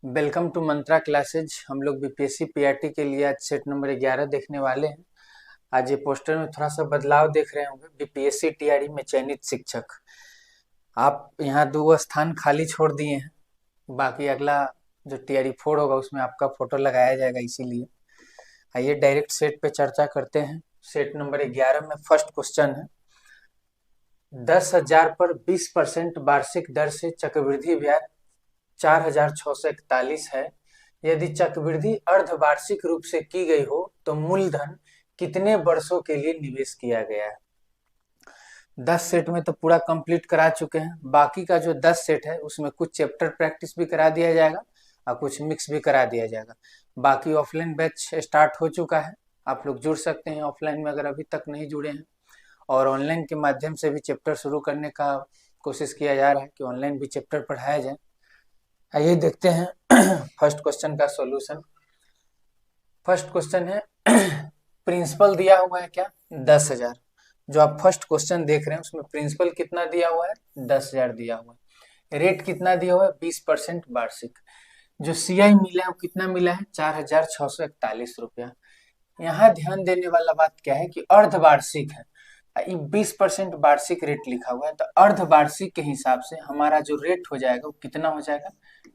Welcome to Mantra classes. हम लोग BPSC PRT के लिए आज सेट नंबर 11 देखने वाले हैं। आज ये पोस्टर में थोड़ा सा बदलाव देख रहे होंगे। बीपीएससी टीआरई में चयनित शिक्षक, आप यहाँ 2 स्थान खाली छोड़ दिए हैं। बाकी अगला जो टीआरई 4 होगा उसमें आपका फोटो लगाया जाएगा, इसीलिए आइए डायरेक्ट सेट पे चर्चा करते हैं। सेट नंबर 11 में फर्स्ट क्वेश्चन है, 10,000 पर 20% वार्षिक दर से चक्रवृद्धि ब्याज 4,641 है। यदि चक्रवृद्धि अर्धवार्षिक रूप से की गई हो तो मूलधन कितने वर्षों के लिए निवेश किया गया है। 10 सेट में तो पूरा कंप्लीट करा चुके हैं। बाकी का जो 10 सेट है उसमें कुछ चैप्टर प्रैक्टिस भी करा दिया जाएगा और कुछ मिक्स भी करा दिया जाएगा। बाकी ऑफलाइन बैच स्टार्ट हो चुका है, आप लोग जुड़ सकते हैं ऑफलाइन में अगर अभी तक नहीं जुड़े हैं। और ऑनलाइन के माध्यम से भी चैप्टर शुरू करने का कोशिश किया जा रहा है कि ऑनलाइन भी चैप्टर पढ़ाया जाए। आइए देखते हैं फर्स्ट क्वेश्चन का सॉल्यूशन। फर्स्ट क्वेश्चन है प्रिंसिपल दिया हुआ है क्या, 10,000। जो आप फर्स्ट क्वेश्चन देख रहे हैं उसमें प्रिंसिपल कितना दिया हुआ है, 10,000 दिया हुआ है। रेट कितना दिया हुआ है, 20% वार्षिक। जो सीआई मिला है वो कितना मिला है, 4,641 रुपया। यहाँ ध्यान देने वाला बात क्या है कि अर्धवार्षिक है, 20% वार्षिक रेट लिखा हुआ है, तो अर्धवार्षिक के हिसाब से हमारा जो रेट हो जाएगा वो कितना हो जाएगा,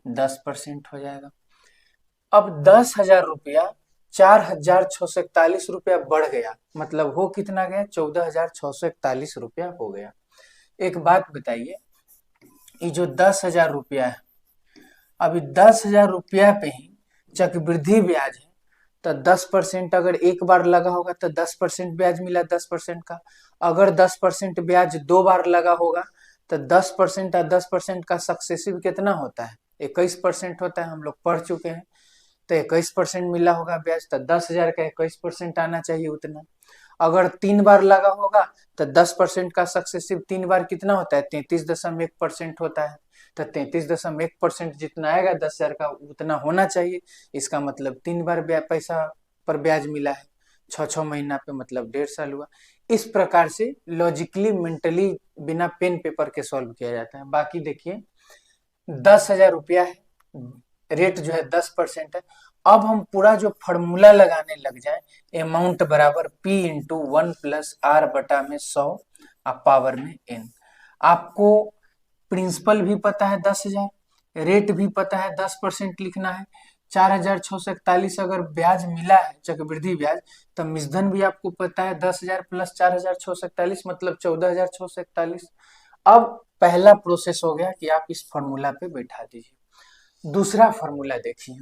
10% हो जाएगा। अब 10,000 रुपया 4,641 रुपया बढ़ गया, मतलब हो कितना गया, 14,641 रुपया हो गया। एक बात बताइए, ये जो 10,000 रुपया है, अभी 10,000 रुपया पे ही चक्रवृद्धि ब्याज है, तो 10% अगर एक बार लगा होगा तो 10% ब्याज मिला 10% का। अगर 10% ब्याज 2 बार लगा होगा तो 10% और 10% का सक्सेसिव कितना होता है, 21% होता है। हम लोग पढ़ चुके हैं, तो 21% मिला होगा ब्याज, तो 10,000 का 21% आना चाहिए उतना। अगर 3 बार लगा होगा तो 10% का सक्सेसिव 3 बार कितना होता है, 33.1% होता है। तो 33.1% जितना आएगा 10,000 का उतना होना चाहिए। इसका मतलब 3 बार पैसा पर ब्याज मिला है, 6 महीना पे, मतलब 1.5 साल हुआ। इस प्रकार से लॉजिकली मेंटली बिना पेन पेपर के सॉल्व किया जाता है। बाकी देखिए 10,000 रुपया है, रेट जो है 10% है। अब हम पूरा जो फॉर्मूला लगाने लग जाए, अमाउंट बराबर P इंटू 1 प्लस R बटा में 100 और पावर में N। आपको प्रिंसिपल भी पता है 10,000, रेट भी पता है 10% लिखना है। 4,641 अगर ब्याज मिला है चक्रवृद्धि ब्याज, तो मिश्रधन भी आपको पता है 10,000 प्लस 4,641 मतलब 14,641। अब पहला प्रोसेस हो गया कि आप इस फॉर्मूला पे बैठा दीजिए। दूसरा फॉर्मूला देखिए,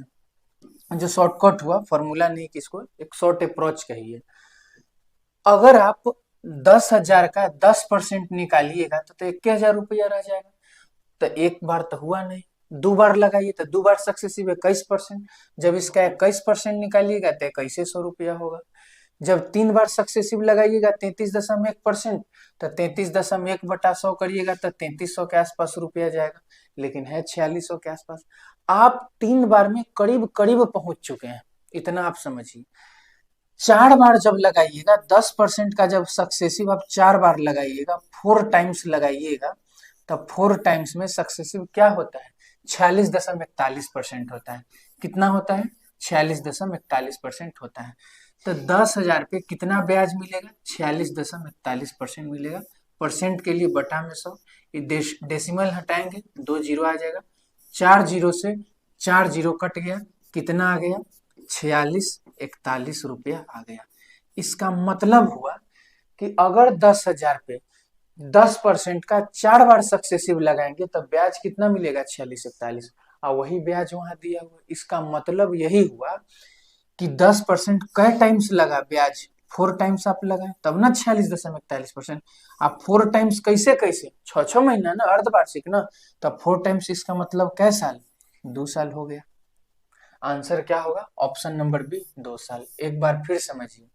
जो शॉर्टकट हुआ, फॉर्मूला नहीं, किसको एक शॉर्ट अप्रोच कहिए। अगर आप 10,000 का 10% निकालिएगा तो 21,000 रुपया रह जाएगा। तो एक बार तो हुआ नहीं, 2 बार लगाइए तो 2 बार सक्सेसिव 21%। जब इसका 21% निकालिएगा तो 2100 रुपया होगा। जब 3 बार सक्सेसिव लगाइएगा 33.1%, तो 33.1 बटा 100 करिएगा तो 3300 के आसपास रुपया जाएगा, लेकिन है 4600 के आसपास। आप 3 बार में करीब करीब पहुंच चुके हैं, इतना आप समझिए। 4 बार जब लगाइएगा 10% का, जब सक्सेसिव आप 4 बार लगाइएगा, 4 टाइम्स लगाइएगा, तब 4 टाइम्स में सक्सेसिव क्या होता है, 46.41% होता है। कितना होता है, 46.41% होता है। तो 10,000 पे कितना ब्याज मिलेगा, 46.41% मिलेगा। परसेंट के लिए बटा में 100, डेसिमल हटाएंगे 2 जीरो आ जाएगा, 4 जीरो से 4 जीरो कट गया, कितना आ गया, 4641 रुपया आ गया। इसका मतलब हुआ कि अगर 10,000 पे 10% का 4 बार सक्सेसिव लगाएंगे तो ब्याज कितना मिलेगा, 4641, और वही ब्याज वहां दिया हुआ। इसका मतलब यही हुआ कि 10% कई टाइम्स लगा ब्याज, 4 टाइम्स आप लगाए तब ना 46.41%। आप 4 टाइम्स कैसे कैसे, 6 महीना ना, अर्धवार्षिक ना, तब 4 टाइम्स, इसका मतलब कै साल, 2 साल हो गया। आंसर क्या होगा, ऑप्शन नंबर बी, 2 साल। एक बार फिर समझिए,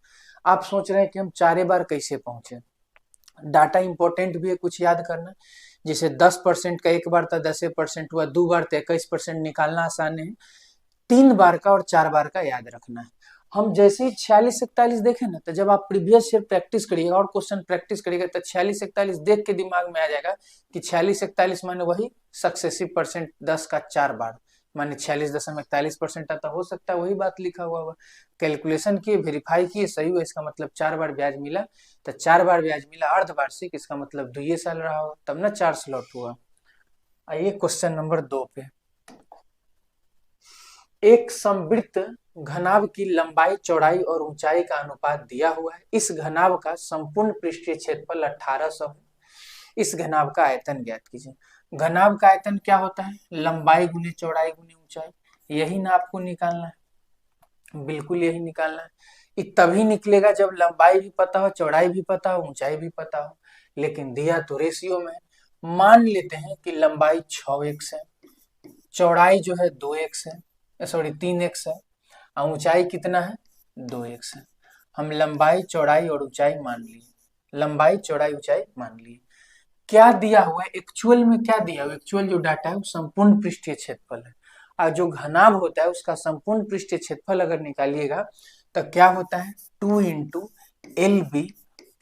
आप सोच रहे हैं कि हम 4 बार कैसे पहुंचे। डाटा इंपॉर्टेंट भी है, कुछ याद करना। जैसे 10% का एक बार था 10% हुआ, 2 बार तो 21% निकालना आसान है। 3 बार का और 4 बार का याद रखना है। हम जैसे ही 4641 देखे ना, तो जब आप प्रीवियस ईयर प्रैक्टिस करिएगा और क्वेश्चन प्रैक्टिस करिएगा तो 4641 देख के दिमाग में आ जाएगा कि 4641 माने वही सक्सेसिव परसेंट, 10 का 4 बार, माने 46.41% आता, हो सकता है वही बात लिखा हुआ होगा। कैलकुलेशन किए, वेरीफाई किए, सही हुआ, इसका मतलब 4 बार ब्याज मिला। तो 4 बार ब्याज मिला अर्धवार्षिक, इसका मतलब 2 साल रहा होगा, तब ना 4 स्लॉट हुआ। आइए क्वेश्चन नंबर 2 पे। एक समवृत्त घनाभ की लंबाई, चौड़ाई और ऊंचाई का अनुपात दिया हुआ है। इस घनाभ का संपूर्ण पृष्ठीय क्षेत्रफल 1800 है। इस घनाभ का आयतन ज्ञात कीजिए। घनाभ का आयतन क्या होता है? लंबाई गुने चौड़ाई गुने ऊंचाई। यही ना आपको निकालना है, बिल्कुल यही निकालना है। ये तभी निकलेगा जब लंबाई भी पता हो, चौड़ाई भी पता हो, ऊंचाई भी पता हो। लेकिन दिया तो रेशियो में। मान लेते हैं कि लंबाई 6x है, चौड़ाई जो है 2x है, सॉरी 3x है, और ऊंचाई कितना है? 2x है। हम लंबाई चौड़ाई और ऊंचाई मान लिए, लंबाई चौड़ाई ऊंचाई मान लिए। क्या दिया हुआ है एक्चुअल में? क्या दिया हुआ? एक्चुअल जो डाटा है वो संपूर्ण पृष्ठीय क्षेत्रफल है, और जो घनाभ होता है उसका संपूर्ण पृष्ठीय क्षेत्रफल अगर निकालिएगा तो क्या होता है? 2 इंटू LB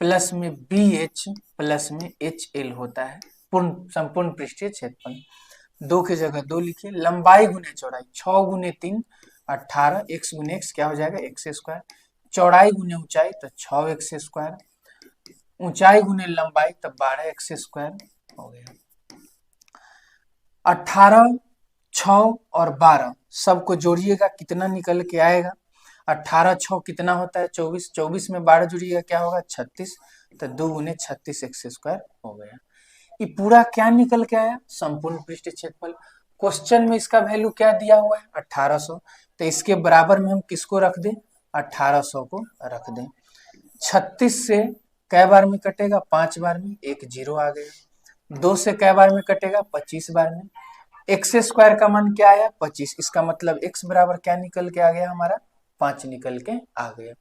प्लस में BH प्लस में HL होता है संपूर्ण पृष्ठीय क्षेत्रफल। 2 की जगह 2 लिखिए। लंबाई गुने चौड़ाई 6 गुने 3 18, x गुने x क्या हो जाएगा? x square. चौड़ाई गुने ऊंचाई तो 6x स्क्वायर, ऊंचाई गुने लंबाई तब 12x स्क्वायर हो गया। 18, 6 और 12 सबको जोड़िएगा, कितना निकल के आएगा? 18 6 कितना होता है? 24, 24 में 12 जुड़िएगा क्या होगा? 36, तो 2 गुने 36 x स्क्वायर हो गया। ये पूरा क्या निकल के आया? संपूर्ण पृष्ठीय क्षेत्रफल। क्वेश्चन में इसका वैल्यू क्या दिया हुआ है? 1800, तो इसके बराबर में हम किसको रख दें? 1800 को रख दें। 36 से कै बार में कटेगा? 5 बार में, एक जीरो आ गया। 2 से कै बार में कटेगा? 25 बार में। एक्स स्क्वायर का मान क्या आया? 25, इसका मतलब x बराबर क्या निकल के आ गया हमारा? 5 निकल के आ गया।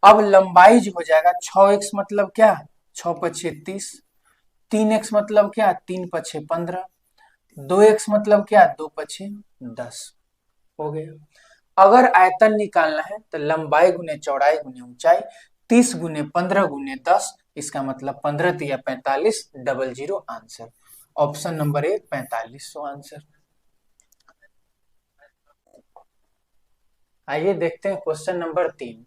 अब लंबाई जो हो जाएगा 6x मतलब क्या? 6 पछे 30, 3x मतलब क्या? 3 पछे 15, 2x मतलब क्या? 2 पछे 10 हो गया। अगर आयतन निकालना है तो लंबाई गुने चौड़ाई गुने ऊंचाई, 30 गुने 15 गुने 10, इसका मतलब 15 तिया 45, 00 आंसर। Option number 1 4500 answer. आइए देखते हैं क्वेश्चन नंबर 3।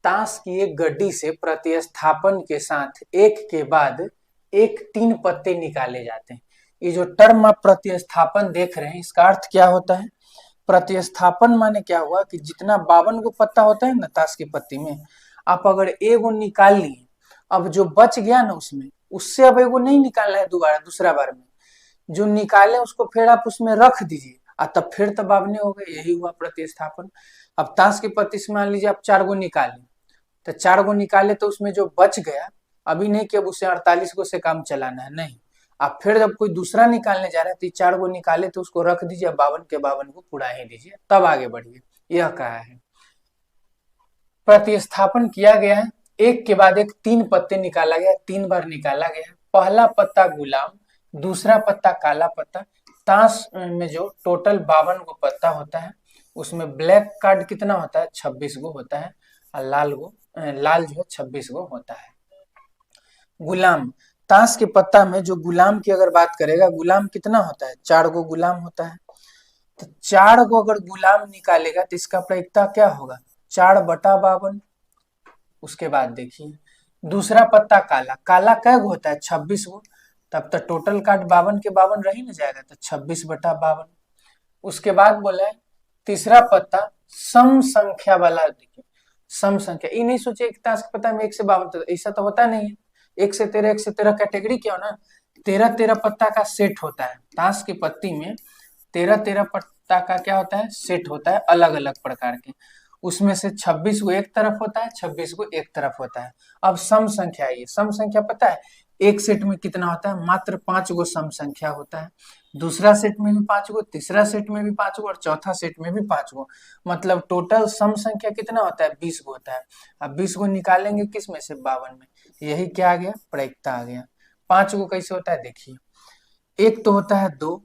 ताश की एक गड्डी से प्रतिस्थापन के साथ एक के बाद एक 3 पत्ते निकाले जाते हैं। ये जो टर्म आप प्रतिस्थापन देख रहे हैं इसका अर्थ क्या होता है? प्रतिस्थापन माने क्या हुआ कि जितना 52 गो पत्ता होता है ना ताश की पत्ती में, आप अगर एगो निकाल लिए, अब जो बच गया ना उसमें, उससे अब एगो नहीं निकालना है दोबारा दूसरा बार में, जो निकाले उसको फिर आप उसमें रख दीजिए, तब फिर तब बावने हो गए। यही हुआ प्रतिस्थापन। अब ताश की पत्ती से मान लीजिए आप 4 गो निकाले, तो 4 गो निकाले तो उसमें जो बच गया, अभी नहीं कि अब उसे 48 गो से काम चलाना है, नहीं। आप फिर जब कोई दूसरा निकालने जा रहे हैं तो 4 गो निकाले तो उसको रख दीजिए, 52 के 52 को पुरा ही दीजिए, तब आगे बढ़िए। यह कहा है प्रतिस्थापन किया गया है, एक के बाद एक 3 पत्ते निकाला गया, 3 बार निकाला गया। पहला पत्ता गुलाम, दूसरा पत्ता काला पत्ता। ताश में जो टोटल 52 गो पत्ता होता है उसमें ब्लैक कार्ड कितना होता है? 26 गो होता है, और लाल जो है 26 गो होता है। गुलाम, ताश के पत्ता में जो गुलाम की अगर बात करेगा, गुलाम कितना होता है? 4 गो गुलाम होता है। तो 4 गो अगर गुलाम निकालेगा तो इसका प्रायिकता क्या होगा? 4/52। उसके बाद देखिए दूसरा पत्ता काला, काला कै गो होता है? 26 गो, तब तो टोटल काट 52 के 52 रही ना जाएगा, तो 26/52। उसके बाद बोला है तीसरा पत्ता सम संख्या वाला। देखिए सम संख्या, ये नहीं सोचे कि ताश के पत्ता में 1 से 52, ऐसा तो होता नहीं है। 1 से 13, 1 से 13 कैटेगरी क्या हो ना, 13 पत्ता का सेट होता है। ताश की पत्ती में 13 पत्ता का क्या होता है? सेट होता है, अलग अलग प्रकार के। उसमें से 26 गो एक तरफ होता है, 26 गो एक तरफ होता है। अब सम संख्या, ये सम संख्या पता है एक सेट में कितना होता है? मात्र 5 गो सम संख्या होता है। दूसरा सेट में भी 5 गो, तीसरा सेट में भी 5 गो, और चौथा सेट में भी 5 गो। मतलब टोटल सम संख्या कितना होता है? 20 गो होता है। अब 20 गो निकालेंगे किस में से? 52 में। यही क्या आ गया? प्रायिकता आ गया। 5 गो कैसे होता है देखिए, एक तो होता है 2,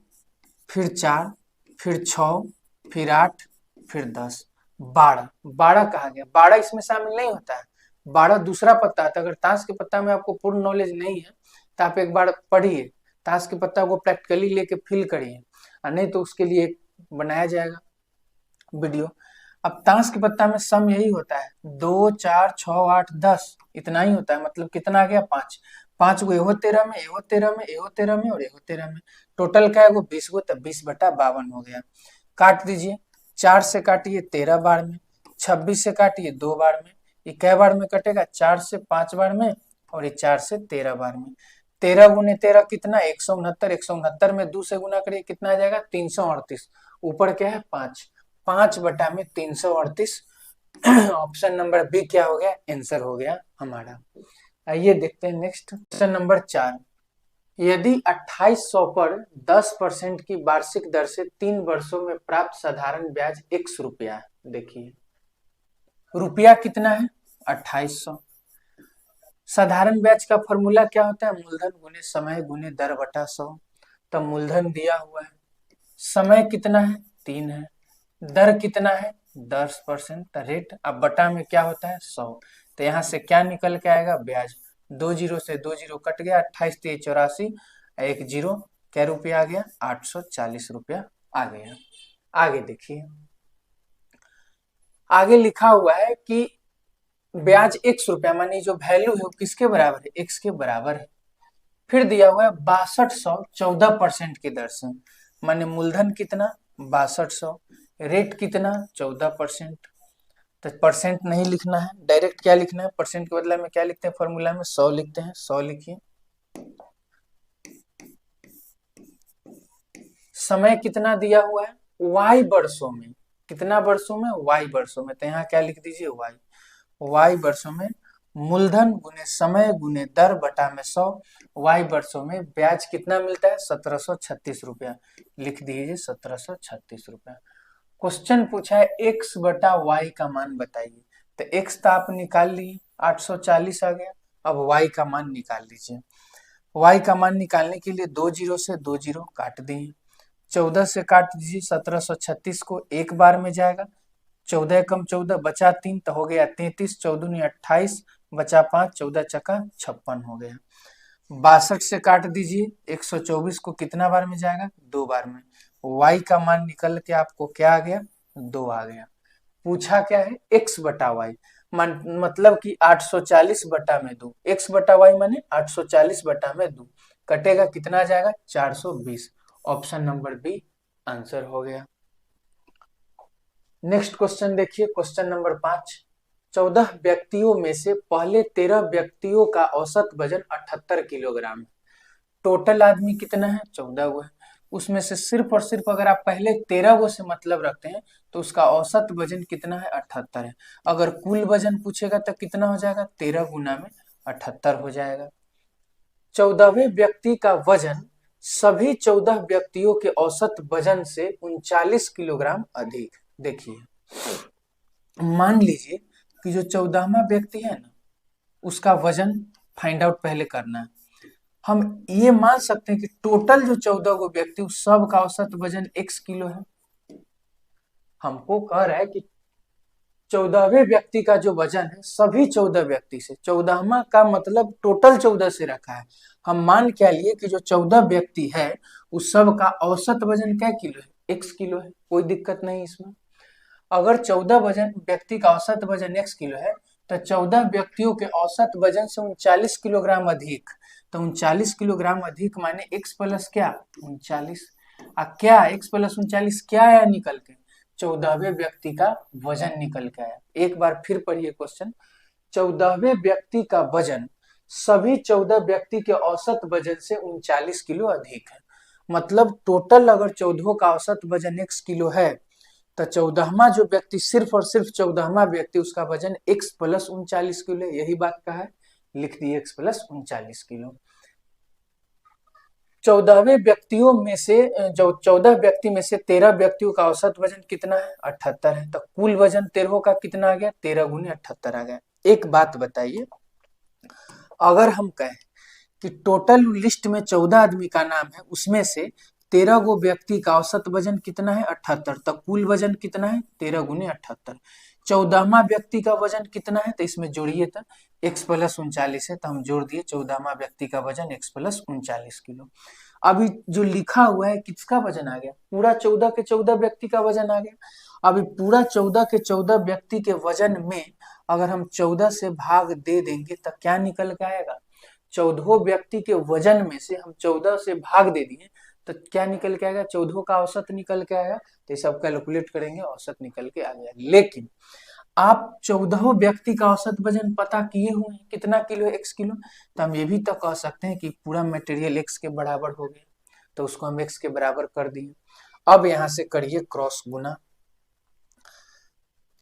फिर 4, फिर 6, फिर 8, फिर 10, 12। 12 कहा गया, 12 इसमें शामिल नहीं होता है। 12 दूसरा पत्ता आता है। अगर ताश के पत्ता में आपको पूर्ण नॉलेज नहीं है तो आप एक बार पढ़िए, ताश के पत्ता को प्रैक्टिकली लेके फिल करिए, और नहीं तो उसके लिए बनाया जाएगा वीडियो। अब ताश के पत्ता में सम यही होता है, 2 4 6 8 10, इतना ही होता है। मतलब कितना आ गया, 5। 5 गो एहो 13 में, एहो 13 में, एहो 13 में और एहो 13 में, टोटल क्या है वो 20 गो, तब 20/52 हो गया। काट दीजिए, 4 से काटिए 13 बार में, 26 से काटिए 2 बार में, ये कै बार में कटेगा, 4 से 5 बार में और ये 4 से 13 बार में। 13 गुने 13 कितना, 169। 169 में 2 से गुना करिए कितना आ जाएगा, 338। ऊपर क्या है 5, 5/338। ऑप्शन नंबर बी क्या हो गया, आंसर हो गया हमारा। आइए देखते हैं नेक्स्ट क्वेश्चन नंबर 4। यदि 2800 पर 10% की वार्षिक दर से 3 वर्षों में प्राप्त साधारण ब्याज x रुपया है। देखिए रुपया कितना है, 2800। साधारण ब्याज का फॉर्मूला क्या होता है, मूलधन गुने समय गुने दर बटा 100। तब मूलधन दिया हुआ है, समय कितना है 3 है, दर कितना है 10%, रेट अब बटा में क्या होता है 100। तो यहाँ से क्या निकल के आएगा, ब्याज। 2 जीरो से 2 जीरो कट गया, 28 3 84, 1 जीरो, क्या रुपया आ गया, 840 रुपया आ गया। आगे देखिए, आगे लिखा हुआ है कि ब्याज x रुपया, मानी जो वैल्यू है वो किसके बराबर है, x के बराबर है। फिर दिया हुआ है 6200 14% की दर से, माने मूलधन कितना 6200, रेट कितना 14%। तो परसेंट नहीं लिखना है, डायरेक्ट क्या लिखना है, परसेंट के बदले में क्या लिखते हैं, फॉर्मूला में 100 लिखते हैं, 100 लिखिए। समय कितना दिया हुआ है, y वर्षों में, कितना वर्षों में, y वर्षों में, तो यहाँ क्या लिख दीजिए y वर्षों में, मूलधन गुने समय गुने दर बटा में 100, y वर्षों में ब्याज कितना मिलता है 1736 रुपया, लिख दीजिए 1736 रुपया। क्वेश्चन पूछा है x बटा y का मान बताइए, तो x तो आप निकाल लिए 840 आ गया, अब y का मान निकाल लीजिए। y का मान निकालने के लिए 2 जीरो से 2 जीरो काट दिए, 14 से काट दीजिए, 1736 को एक बार में जाएगा, 14 कम 14 बचा 3 तो हो गया 33, 14 28 बचा 5, 14 चक्का 56 हो गया। 62 से काट दीजिए, 124 को कितना बार में जाएगा, 2 बार में। y का मान निकल के आपको क्या आ गया, 2 आ गया। पूछा क्या है, x बटा y, मतलब कि 840 बटा में 2, x बटा y माने 840 बटा में 2, कटेगा कितना आ जाएगा 420। ऑप्शन नंबर बी आंसर हो गया। नेक्स्ट क्वेश्चन देखिए, क्वेश्चन नंबर 5। 14 व्यक्तियों में से पहले 13 व्यक्तियों का औसत वजन 78 किलोग्राम है। टोटल आदमी कितना है, 14 गो है, उसमें से सिर्फ और सिर्फ अगर आप पहले 13 गो से मतलब रखते हैं तो उसका औसत वजन कितना है, 78 है। अगर कुल वजन पूछेगा तो कितना हो जाएगा, 13 गुना में 78 हो जाएगा। 14वें व्यक्ति का वजन सभी 14 व्यक्तियों के औसत वजन से 39 किलोग्राम अधिक। देखिए मान लीजिए कि जो 14वां व्यक्ति है ना, उसका वजन फाइंड आउट पहले करना है। हम ये मान सकते हैं कि टोटल जो 14 गो व्यक्ति सब का औसत वजन x किलो है। हमको कह रहा है कि 14वें व्यक्ति का जो वजन है सभी 14 व्यक्ति से, 14वां का मतलब टोटल 14 से रखा है। हम मान क्या लिए कि जो 14 व्यक्ति है उस सब का औसत वजन क्या किलो है, x किलो है, कोई दिक्कत नहीं इसमें। अगर 14 वजन व्यक्ति का औसत वजन x किलो है तो 14 व्यक्तियों के औसत वजन से 39 किलोग्राम अधिक, तो 39 किलोग्राम अधिक माने x प्लस क्या 39, क्या x प्लस 39 क्या आया निकल के, 14वें व्यक्ति का वजन निकल के आया। एक बार फिर पढ़िए क्वेश्चन, 14वें व्यक्ति का वजन सभी 14 व्यक्ति के औसत वजन से 39 किलो अधिक है। मतलब टोटल अगर 14 का औसत वजन x किलो है तो 14वां जो व्यक्ति सिर्फ और सिर्फ 14वां व्यक्ति उसका वजन x प्लस 39 किलो, यही बात का है, लिख दिए x प्लस 39 किलो। 14वें व्यक्तियों में से जो 14 व्यक्ति में से 13 व्यक्तियों का औसत वजन कितना है 78 है, तो कुल वजन 13 का कितना आ गया, 13 गुने 78 आ गया। एक बात बताइए, अगर हम कहें कि टोटल लिस्ट में 14 आदमी का नाम है, उसमें से 13 गो व्यक्ति का औसत वजन कितना है 78, तो कुल वजन कितना है 13 गुने 78। 14वां व्यक्ति का वजन कितना है, तो इसमें जोड़िए, तो x प्लस 39 है, तो हम जोड़ दिए 14वां व्यक्ति का वजन x प्लस 39 किलो। अभी जो लिखा हुआ है किसका वजन आ गया, पूरा 14 के 14 व्यक्ति का वजन आ गया। अभी पूरा 14 के 14 व्यक्ति के वजन में अगर हम 14 से भाग दे देंगे तो क्या निकल के आएगा, 14 व्यक्ति के वजन में से हम 14 से भाग दे दिए तो क्या निकल के आएगा, 14 का औसत निकल के आएगा। तो ये सब कैलकुलेट करेंगे, औसत निकल के आ गया। लेकिन आप 14 व्यक्ति का औसत वजन पता किए हुए हैं कितना किलो है, x किलो। तो हम ये भी तो कह सकते हैं कि पूरा मटेरियल x के बराबर हो गया, तो उसको हम x के बराबर कर दिए। अब यहां से करिए क्रॉस गुना,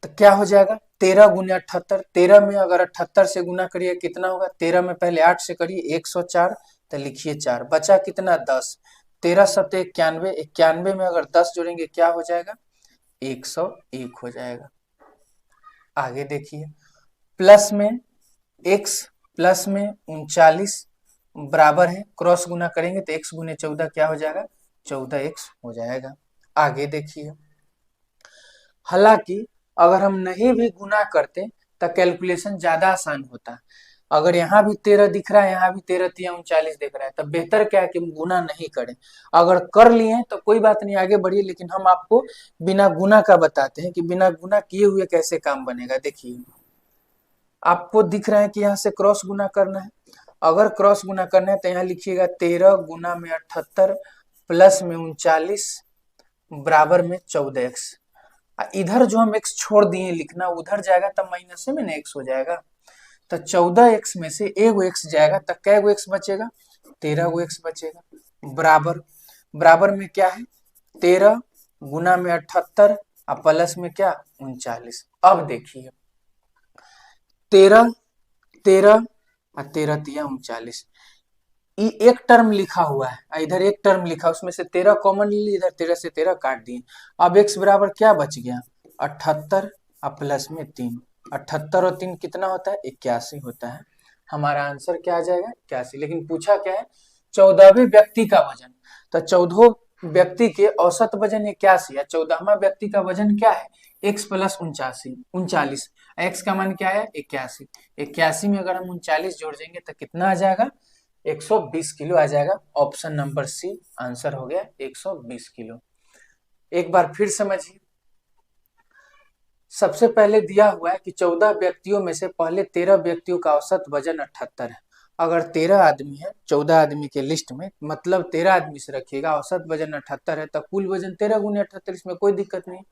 तो क्या हो जाएगा 13 गुना 78। 13 में अगर 78 से गुना करिए कितना होगा, 13 में पहले 8 से करिए 104, तो लिखिए 4, बचा कितना 10। 13 सत्ते 91, 91 में अगर 10 जोड़ेंगे क्या हो जाएगा, 101 हो जाएगा। आगे देखिए, प्लस में x प्लस में 39 बराबर है, क्रॉस गुना करेंगे तो x गुने 14 क्या हो जाएगा, 14x हो जाएगा। आगे देखिए, हालांकि अगर हम नहीं भी गुना करते तो कैलकुलेशन ज्यादा आसान होता। अगर यहाँ भी 13 दिख रहा है, यहाँ भी 13 तिया 39 दिख रहा है, तब बेहतर क्या है कि हम गुना नहीं करें। अगर कर लिए तो कोई बात नहीं, आगे बढ़िए, लेकिन हम आपको बिना गुना का बताते हैं कि बिना गुना किए हुए कैसे काम बनेगा। देखिए, आपको दिख रहा है कि यहाँ से क्रॉस गुना करना है। अगर क्रॉस गुना करना है तो यहाँ लिखिएगा 13 गुना में 78 प्लस में 39 बराबर में 14x। इधर जो हम x छोड़ दिए लिखना, उधर जाएगा तब माइनस में ना x हो जाएगा। तो 14x में से एगो x जाएगा तो कै गो x बचेगा, 13 गो x बचेगा। बराबर बराबर में क्या है, 13 गुना में 78 और प्लस में क्या 39। अब देखिए 13 13 और 13 तिया 39, एक टर्म लिखा हुआ है, इधर एक टर्म लिखा, उसमें से 13 कॉमन ले ली, इधर 13 से 13 काट दिए। अब x बराबर क्या बच गया, 78 और प्लस में 3, 78 और 3 कितना होता है, 81 होता है। हमारा आंसर क्या आ जाएगा, 81। लेकिन पूछा क्या है, 14वें व्यक्ति का वजन, तो 14 व्यक्ति के औसत वजन 81 है, 14वां व्यक्ति का वजन क्या है, x प्लस 39, x का मान क्या है 81। 81 में अगर हम 39 जोड़ देंगे तो कितना आ जाएगा, 120 किलो आ जाएगा। ऑप्शन नंबर सी आंसर हो गया 120 किलो। एक बार फिर समझिए, सबसे पहले दिया हुआ है कि 14 व्यक्तियों में से पहले 13 व्यक्तियों का औसत वजन 78 है। अगर 13 आदमी है 14 आदमी के लिस्ट में, मतलब 13 आदमी से रखिएगा, औसत वजन 78 है, तो कुल वजन 13 गुने 78, इसमें कोई दिक्कत नहीं।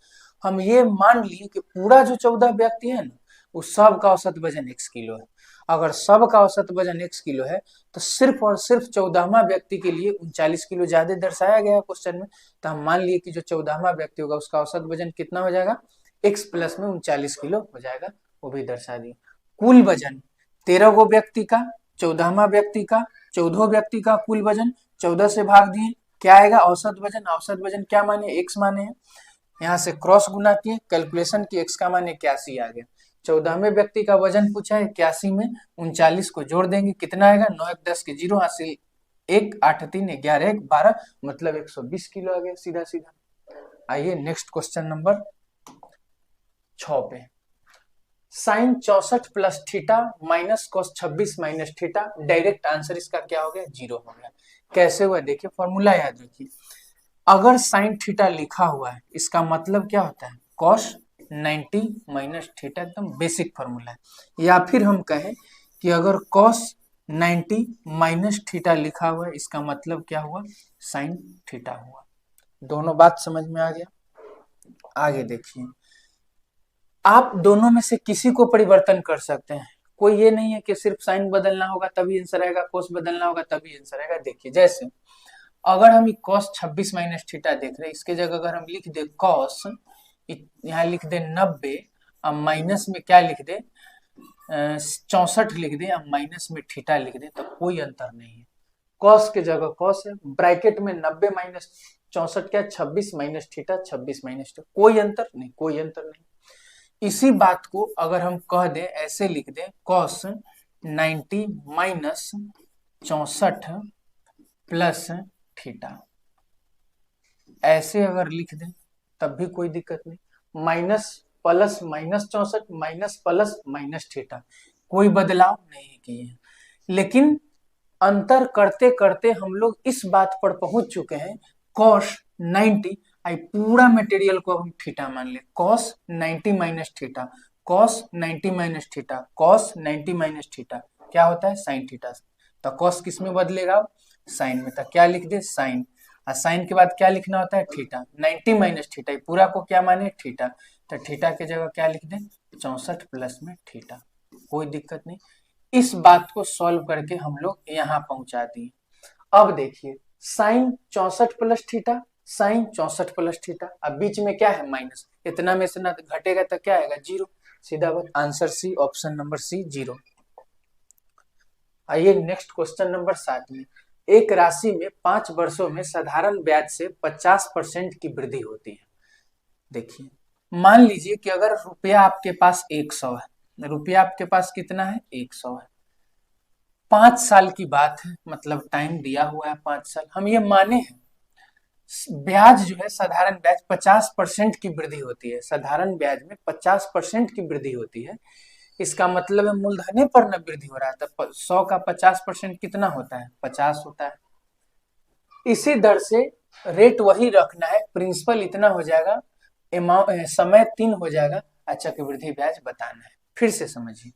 हम ये मान लिए कि पूरा जो 14 व्यक्ति है ना, उस सब का औसत वजन x किलो है। अगर सब का औसत वजन x किलो है तो सिर्फ और सिर्फ 14वां व्यक्ति के लिए 39 किलो ज्यादा दर्शाया गया है क्वेश्चन में। तो हम मान लिए कि जो 14वां व्यक्ति होगा उसका औसत वजन कितना हो जाएगा, x प्लस में 39 किलो हो जाएगा, वो भी दर्शा दिए। कुल वजन 13 गो व्यक्ति का, 14वां व्यक्ति का, 14 व्यक्ति का कुल वजन 14 से भाग दिए, क्या आएगा औसत वजन। औसत वजन क्या माने, x माने हैं, यहाँ से क्रॉस गुना किए, कैलकुलेशन की, x का मान 81 आ गया। 14वें व्यक्ति का वजन पूछा है, 81 में 39 को जोड़ देंगे कितना आएगा, 9 1 10 के 0 हासिल 1 8 3 11 1 12, मतलब 120 किलो आ गया सीधा सीधा। आइए नेक्स्ट क्वेश्चन नंबर 6 पे, sine 64 plus theta minus cos 26 minus theta, direct answer इसका क्या हो गया, 0 हो गया। कैसे हुआ देखिए, फॉर्मूला याद रखिए। अगर साइन थीटा लिखा हुआ है इसका मतलब क्या होता है, कॉस 90 माइनस थीटा, एकदम बेसिक फॉर्मूला है। या फिर हम कहें कि अगर कॉस 90 माइनस थीटा लिखा हुआ है इसका मतलब क्या हुआ, साइन थीटा हुआ। दोनों बात समझ में आ गया। आगे देखिए, आप दोनों में से किसी को परिवर्तन कर सकते हैं, कोई ये नहीं है कि सिर्फ साइन बदलना होगा तभी आंसर आएगा, कोस बदलना होगा तभी आंसर आएगा। देखिए जैसे अगर हम कॉस 26 माइनस थीटा देख रहे हैं, इसके जगह अगर हम लिख दे कॉस, यहाँ लिख दे 90, अब माइनस में क्या लिख दे 64 लिख दे, अब माइनस में थीटा लिख दे, तो कोई अंतर नहीं है। कॉस के जगह कॉस है, ब्रैकेट में 90 माइनस 64 क्या 26 माइनस थीटा 26 माइनस थीटा, कोई अंतर नहीं, कोई अंतर नहीं। इसी बात को अगर हम कह दे, ऐसे लिख दे कॉस 90 माइनस 64 प्लस थीटा, ऐसे अगर लिख दें तब भी कोई दिक्कत नहीं। Minus plus minus 64 minus plus minus theta, कोई बदलाव नहीं किए। लेकिन अंतर करते करते हम लोग इस बात पर पहुंच चुके हैं cos 90, आई पूरा मटेरियल को हम थीटा मान ले, cos 90 minus theta, cos 90 minus theta, cos 90 minus theta क्या होता है साइन थीटा। तो cos किस में बदलेगा साइन में, तो क्या लिख दे साइन, और साइन के बाद क्या लिखना होता है थीटा, 90 माइनस थीटा पूरा को क्या माने थीटा, तो थीटा की जगह क्या लिख दे 64 प्लस में थीटा, कोई दिक्कत नहीं। इस बात को सॉल्व करके हम लोग यहाँ पहुंचा दिए। अब देखिए sine 64 plus theta, sine 64 plus theta, अब बीच में क्या है माइनस, इतना में से ना घटेगा तो क्या आएगा जीरो, सीधा बात answer C, option number C zero. आइए नेक्स्ट क्वेश्चन नंबर 7 में, एक राशि में 5 वर्षों में साधारण ब्याज से 50% की वृद्धि होती है। देखिए मान लीजिए कि अगर रुपया आपके पास 100 है, रुपया आपके पास कितना है 100 है, 5 साल की बात है, मतलब टाइम दिया हुआ है 5 साल, हम ये माने हैं ब्याज जो है साधारण ब्याज 50% की वृद्धि होती है, साधारण ब्याज में 50% की वृद्धि होती है, इसका मतलब है मूलधन पर न वृद्धि हो रहा है, तो 100 का 50% कितना होता है 50 होता है। इसी दर से रेट वही रखना है, प्रिंसिपल इतना हो जाएगा, समय 3 हो जाएगा, चक्रवृद्धि ब्याज बताना है। फिर से समझिए,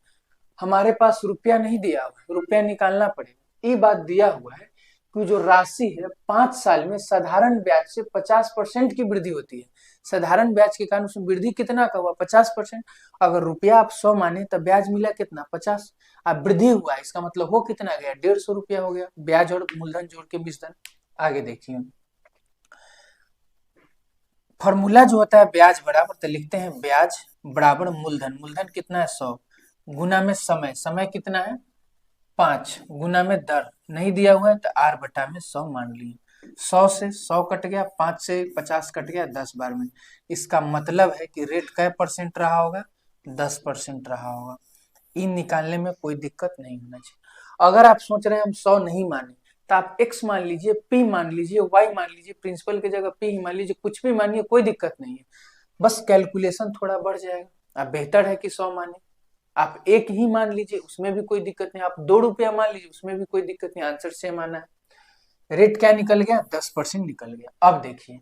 हमारे पास रुपया नहीं दिया हुआ, रुपया निकालना पड़ेगा, ये बात दिया हुआ है कि जो राशि है 5 साल में साधारण ब्याज से 50% की वृद्धि होती है, साधारण ब्याज के कारण उसमें वृद्धि कितना का हुआ 50%, अगर रुपया आप 100 माने तो ब्याज मिला कितना 50, अब वृद्धि हुआ इसका मतलब हो कितना गया 150 रुपया हो गया, ब्याज और मूलधन जोड़ के 20 धन। आगे देखिए फॉर्मूला जो होता है ब्याज बराबर, तो लिखते हैं ब्याज बराबर मूलधन, मूलधन कितना है 100 गुना में समय, समय कितना है 5 गुना में दर नहीं दिया हुआ है तो r बटा में 100 मान लिए, 100 से 100 कट गया, 5 से 50 कट गया 10 बार में, इसका मतलब है कि रेट कै परसेंट रहा होगा 10% रहा होगा। इन निकालने में कोई दिक्कत नहीं होना चाहिए। अगर आप सोच रहे हैं हम 100 नहीं माने तो आप x मान लीजिए, p मान लीजिए, y मान लीजिए, प्रिंसिपल की जगह p ही मान लीजिए, कुछ भी मानिए कोई दिक्कत नहीं है, बस कैलकुलेशन थोड़ा बढ़ जाएगा। अब बेहतर है कि 100 माने, आप एक ही मान लीजिए उसमें भी कोई दिक्कत नहीं, आप 2 रुपया मान लीजिए उसमें भी कोई दिक्कत नहीं, आंसर सेम आना है। रेट क्या निकल गया 10% निकल गया। अब देखिए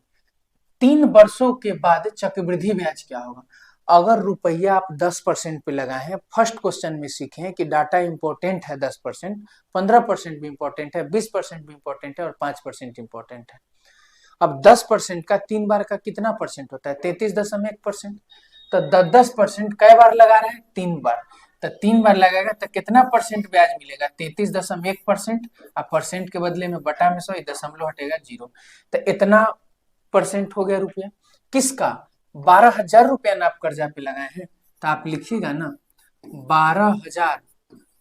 3 वर्षों के बाद चक्रवृद्धि ब्याज क्या होगा, अगर रुपया आप 10% पे लगाए हैं, फर्स्ट क्वेश्चन में सीखे हैं कि डाटा इंपॉर्टेंट है 10%, 15% भी इंपॉर्टेंट है, 20% भी इंपॉर्टेंट है और 5% इंपॉर्टेंट है। अब 10% का 3 बार का कितना परसेंट होता है 33.1%, तो 10% कई बार लगा रहे हैं 3 बार, तो 3 बार लगाएगा तो कितना परसेंट ब्याज मिलेगा 33.1%, अब परसेंट के बदले में बटा में 100 दशमलव हटेगा 0, तो इतना परसेंट हो गया रुपया किसका 12,000 रुपया ना आप कर्जा पे लगाए हैं, तो आप लिखिएगा ना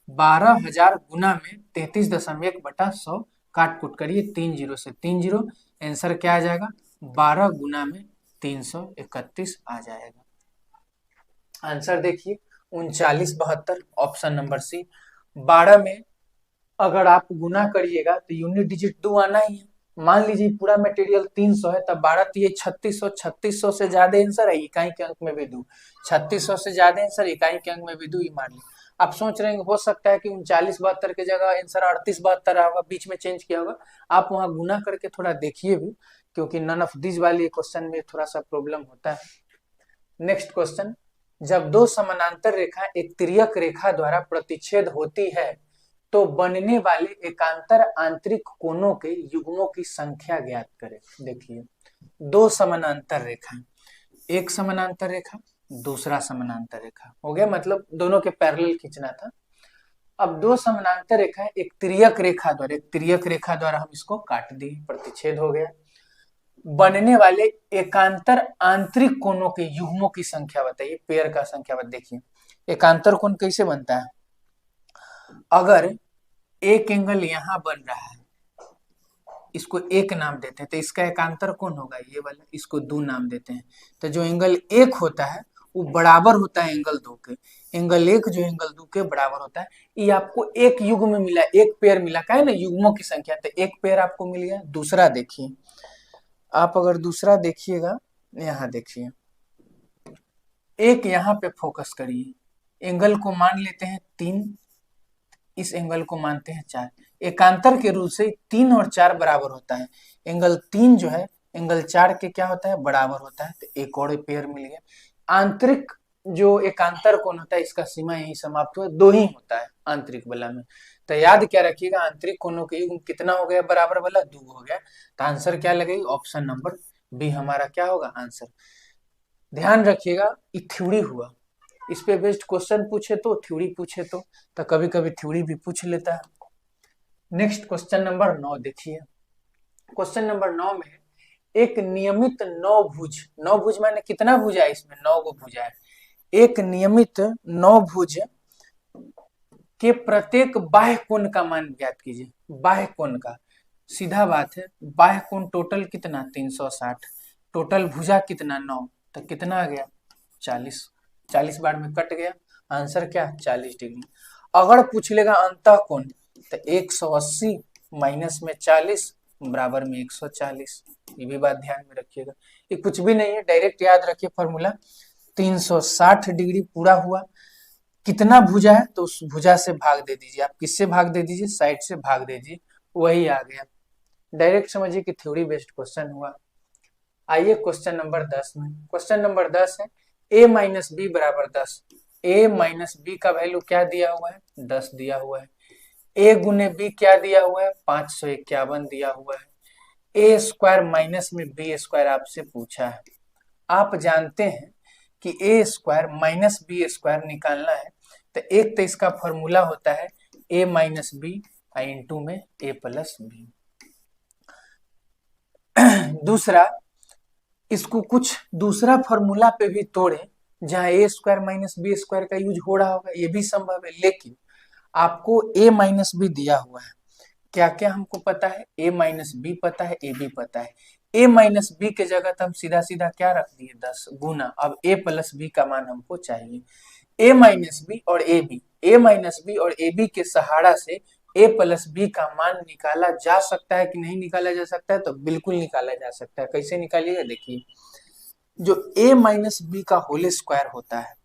12,000 गुना में 33.1 बटा 100, काट कुट करिए 3 जीरो से 3 जीरो, आंसर क्या आ जाएगा 12 गुना में 331 आ जाएगा। आंसर देखिए 3972, ऑप्शन नंबर सी। 12 में अगर आप गुना करिएगा तो यूनिट डिजिट 2 आना ही है, मान लीजिए पूरा मटेरियल 300 है, तब 12 तो ये 3600, 3600 से ज्यादा आंसर है, इकाई के अंक में भी दू, 3600 से ज्यादा आंसर इकाई के अंक में भी दू, मान ली। आप सोच रहे हैं हो सकता है कि 3972 की जगह आंसर 3872 होगा, बीच में चेंज किया होगा, आप वहां गुना करके थोड़ा देखिए भी, क्योंकि नन ऑफ दिस वाली क्वेश्चन में थोड़ा सा प्रॉब्लम होता है। नेक्स्ट क्वेश्चन, जब दो समानांतर रेखा एक तिर्यक रेखा द्वारा प्रतिच्छेद होती है तो बनने वाले एकांतर आंतरिक कोणों के युग्मों की संख्या ज्ञात करें। देखिए दो समानांतर रेखा, एक समानांतर रेखा दूसरा समानांतर रेखा हो गया, मतलब दोनों के पैरेलल खींचना था। अब दो समानांतर रेखा एक तिर्यक रेखा द्वारा, एक तिर्यक रेखा द्वारा हम इसको काट दिए, प्रतिच्छेद हो गया। बनने वाले एकांतर आंतरिक कोणों के युग्मों की संख्या बताइए, पेयर का संख्या बताइए। देखिए एकांतर कोण कैसे बनता है, अगर एक एंगल यहां बन रहा है, इसको एक नाम देते हैं, तो इसका एकांतर कोण होगा ये वाला, इसको 2 नाम देते हैं। तो जो एंगल 1 होता है वो बराबर होता है एंगल 2 के, एंगल 1 जो एंगल 2 के बराबर होता है। ये आपको एक युग्म में मिला, एक पेयर मिला, क्या है ना युग्मों की संख्या, तो एक पेयर आपको मिल गया। दूसरा देखिए, आप अगर दूसरा देखिएगा, यहाँ देखिए, एक यहाँ पे फोकस करिए, एंगल को मान लेते हैं 3, इस एंगल को मानते हैं 4, एकांतर के रूल से 3 और 4 बराबर होता है, एंगल 3 जो है एंगल 4 के क्या होता है, बराबर होता है। तो एक और पेयर मिल गया। आंतरिक जो एकांतर कोण होता है इसका सीमा यही समाप्त हुआ, 2 ही होता है आंतरिक वाला में। तो याद क्या रखिएगा, आंतरिक कोणों के युग्म कितना हो गया, बराबर वाला 2 हो गया। तो आंसर क्या लगेगी, ऑप्शन नंबर बी हमारा क्या होगा आंसर। ध्यान रखिएगा ये थ्योरी हुआ, इस पे बेस्ड क्वेश्चन पूछे तो, थ्योरी पूछे तो कभी कभी थ्योरी भी पूछ लेता है। नेक्स्ट क्वेश्चन नंबर 9 देखिए। क्वेश्चन नंबर 9 में एक नियमित नौभुज, नौभुज माने कितना भुजा है, इसमें 9 गो भुजा है। एक नियमित नौभुज के प्रत्येक बाह्य कोण का मान ज्ञात कीजिए। बाह्य कोण का, सीधा बात है, बाह्य कोण टोटल कितना 360, टोटल भुजा कितना 9, तो कितना आ गया 40, 40 बार में कट गया, आंसर क्या 40 डिग्री। अगर पूछ लेगा अंतः कोण तो 180 माइनस में 40 बराबर में 140, ये भी बात ध्यान में रखिएगा। ये कुछ भी नहीं है, डायरेक्ट याद रखिए फॉर्मूला, 360 डिग्री पूरा हुआ, कितना भुजा है तो उस भुजा से भाग दे दीजिए। आप किससे भाग दे दीजिए, साइड से भाग दे दीजिए, वही आ गया। डायरेक्ट समझिए कि थ्योरी बेस्ड क्वेश्चन हुआ। आइए क्वेश्चन नंबर 10 में। क्वेश्चन नंबर 10 है a माइनस बी बराबर 10। a माइनस बी का वैल्यू क्या दिया हुआ है, 10 दिया हुआ है। a गुने बी क्या दिया हुआ है, 551 दिया हुआ है। a स्क्वायर माइनस में बी स्क्वायर आपसे पूछा है। आप जानते हैं कि a square minus B square निकालना है, तो एक तो इसका फॉर्मूला होता है a माइनस बी इंटू में a प्लस बी। दूसरा, इसको कुछ दूसरा फॉर्मूला पे भी तोड़े जहां a square minus B square का यूज हो रहा होगा, ये भी संभव है। लेकिन आपको a माइनस बी दिया हुआ है, क्या क्या हमको पता है, a माइनस बी पता है, a भी पता है। a माइनस बी के जगह तो हम सीधा सीधा क्या रख दिए 10 गुना, अब a प्लस बी का मान हमको चाहिए। a माइनस बी और A B, a minus B और ए बी के सहारा से a प्लस बी का मान निकाला जा सकता है कि नहीं निकाला जा सकता है, तो बिल्कुल निकाला जा सकता है। कैसे निकालिएगा, देखिए जो a माइनस बी का होल स्क्वायर होता है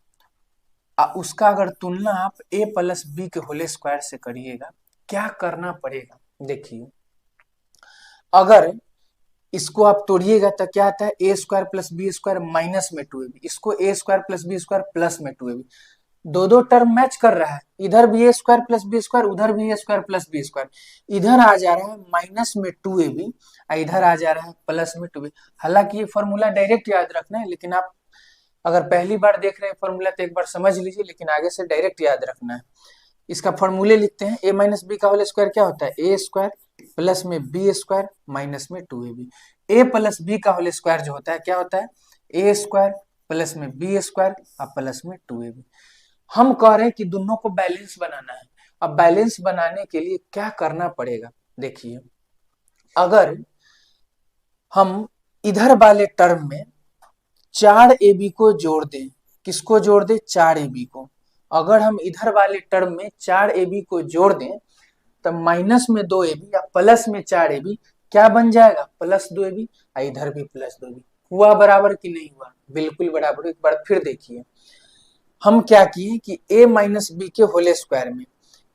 उसका अगर तुलना आप a प्लस बी के होल स्क्वायर से करिएगा, क्या करना पड़ेगा, देखिए अगर इसको आप तोड़िएगा तो क्या आता है, A square plus B square minus में 2ab, इसको A square plus B square plus में 2ab, दो टर्म मैच कर रहा है, इधर भी ए स्क्वायर प्लस बी स्क्वायर, उधर भी ए स्क्वायर प्लस बी स्क्वायर, इधर आ जा रहा है माइनस में 2ab और इधर आ जा रहा है प्लस में 2ab। हालांकि ये फॉर्मूला डायरेक्ट याद रखना है, लेकिन आप अगर पहली बार देख रहे हैं फॉर्मूला तो एक बार समझ लीजिए, लेकिन आगे से डायरेक्ट याद रखना है। इसका फॉर्मूले लिखते हैं, ए माइनस बी का होल स्क्वायर क्या होता है, ए स्क्वायर प्लस में बी स्क्वायर माइनस में 2ab। ए प्लस बी का होल स्क्वायर जो होता है क्या होता है, ए स्क्वायर प्लस में बी स्क्वायर और प्लस में 2ab। हम कह रहे हैं कि दोनों को बैलेंस बनाना है। अब बैलेंस बनाने के लिए क्या करना पड़ेगा, देखिए अगर हम इधर वाले टर्म में 4ab को जोड़ दें, किसको जोड़ दें, 4ab को, अगर हम इधर वाले टर्म में 4ab को जोड़ दें तो माइनस में 2ab या प्लस में 4ab क्या बन जाएगा, प्लस 2ab, इधर भी प्लस 2ab। हुआ बराबर कि नहीं हुआ, बिल्कुल बराबर। एक बार फिर देखिए, हम क्या किए कि a माइनस बी के होल स्क्वायर में,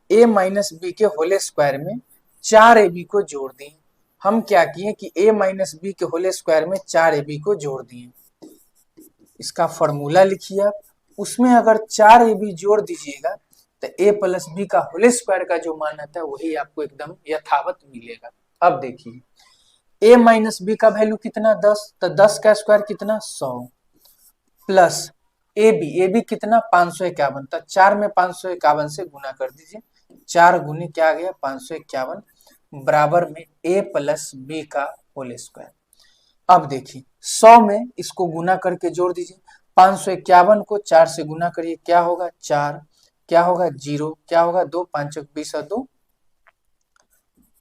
a माइनस बी के होल स्क्वायर में 4ab को जोड़ दिए। हम क्या किए कि a माइनस बी के होल स्क्वायर में 4ab को जोड़ दिए। इसका फॉर्मूला लिखिए आप, उसमें अगर 4ab जोड़ दीजिएगा तो a प्लस बी का होल स्क्वायर का जो मान आता है वही आपको एकदम यथावत मिलेगा। अब देखिए a माइनस बी का वैल्यू कितना 10, तो 10 का स्क्वायर कितना 100 प्लस ab कितना 551, तो 4 में 551 से गुना कर दीजिए, 4 गुने क्या आ गया 551 बराबर में a प्लस बी का होल स्क्वायर। अब देखिए 100 में इसको गुना करके जोड़ दीजिए, 551 को 4 से गुना करिए, क्या होगा 4, क्या होगा 0, क्या होगा 2, 5 20 और 2,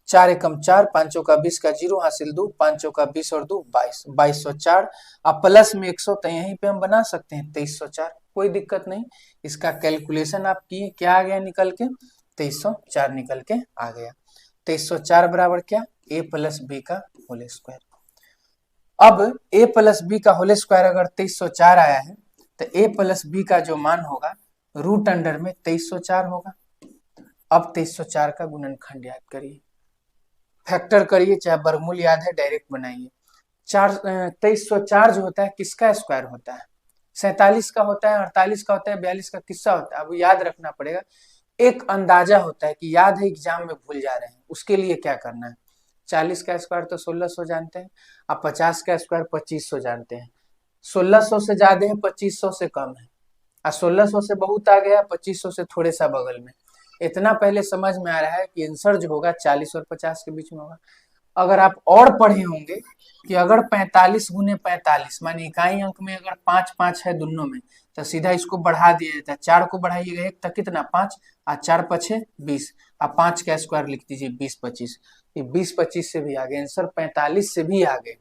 4 एकम 4, 5 का 20 का 0 हासिल 2, 5 का 20 और 2 22, 2204। अब प्लस में 100 तो यहीं पे हम बना सकते हैं 2304, कोई दिक्कत नहीं। इसका कैलकुलेशन आप किए, क्या आ गया निकल के 2304 निकल के आ गया। 2304 बराबर क्या, a प्लस बी का होल स्क्वायर। अब a प्लस बी का होल स्क्वायर अगर 2304 आया है तो a प्लस बी का जो मान होगा रूट अंडर में 2304 होगा। अब 2304 का गुणनखंड याद करिए, फैक्टर करिए, चाहे वर्गमूल याद है डायरेक्ट बनाइए। 2304 जो होता है किसका स्क्वायर होता है? 47 का होता है, 48 का होता है, 42 का, किसका होता है? अब याद रखना पड़ेगा। एक अंदाजा होता है कि याद है एग्जाम में भूल जा रहे हैं, उसके लिए क्या करना है? 40 का स्क्वायर तो 1600 जानते हैं, अब 50 का स्क्वायर 2500 जानते हैं। 1600 से ज्यादा है, 2500 से कम है, और 1600 से बहुत आ गया, 2500 से थोड़े सा बगल में। इतना पहले समझ में आ रहा है कि आंसर जो होगा 40 और 50 के बीच में होगा। अगर आप और पढ़े होंगे कि अगर 45 गुने 45 माने इकाई अंक में अगर 5 5 है दोनों में, तो सीधा इसको बढ़ा दिया जाता है। 4 को बढ़ाइएगा 1 तक कितना 5, और 4 पछे 20, और 5 का स्क्वायर लिख दीजिए 20 25। ये 20 25 से भी आगे, आंसर 45 से भी आगे।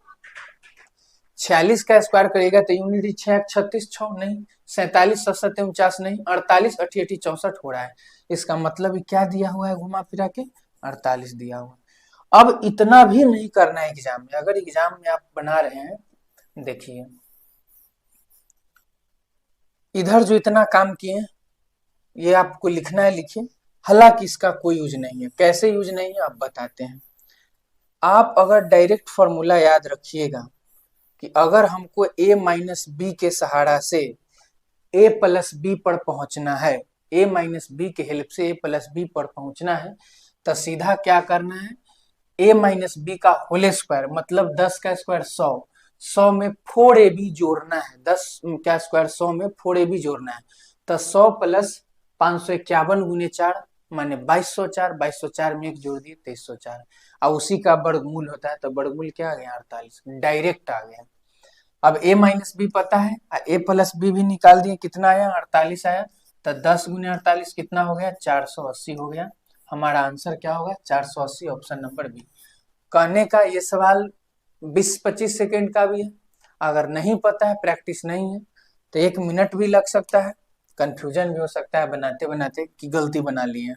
46 का स्क्वायर करेगा तो यूनिटी 6 36 6 नहीं, 47 7 7 49 नहीं, 48 88 64 हो रहा है। इसका मतलब क्या दिया हुआ है घुमा फिरा के? 48 दिया हुआ है। अब इतना भी नहीं करना है एग्जाम में। अगर एग्जाम में आप बना रहे हैं, देखिए इधर जो इतना काम किए ये आपको लिखना है, लिखिए। हालांकि इसका कोई यूज नहीं है। कैसे यूज नहीं है आप बताते हैं। आप अगर डायरेक्ट फॉर्मूला याद रखिएगा कि अगर हमको a माइनस बी के सहारा से a प्लस बी पर पहुंचना है, a माइनस बी के हेल्प से a प्लस बी पर पहुंचना है, तो सीधा क्या करना है? a माइनस बी का होल स्क्वायर मतलब 10 का स्क्वायर 100, 100 में 4ab जोड़ना है। 10 का स्क्वायर 100 में 4ab जोड़ना है, तो 100 प्लस 551 गुने 4 माने 2204, 2204 में एक जोड़ दिए 2304, और उसी का वर्गमूल होता है, तो वर्गमूल क्या आ गया? 48, डायरेक्ट आ गया। अब a माइनस बी पता है, a प्लस बी भी निकाल दिए, कितना आया? 48 आया, तो 10 गुने 48 कितना हो गया? 480 हो गया। हमारा आंसर क्या होगा? 480, ऑप्शन नंबर बी। कहने का ये सवाल 20-25 सेकेंड का भी है। अगर नहीं पता है, प्रैक्टिस नहीं है, तो 1 मिनट भी लग सकता है, कंफ्यूजन भी हो सकता है बनाते बनाते कि गलती बना ली है।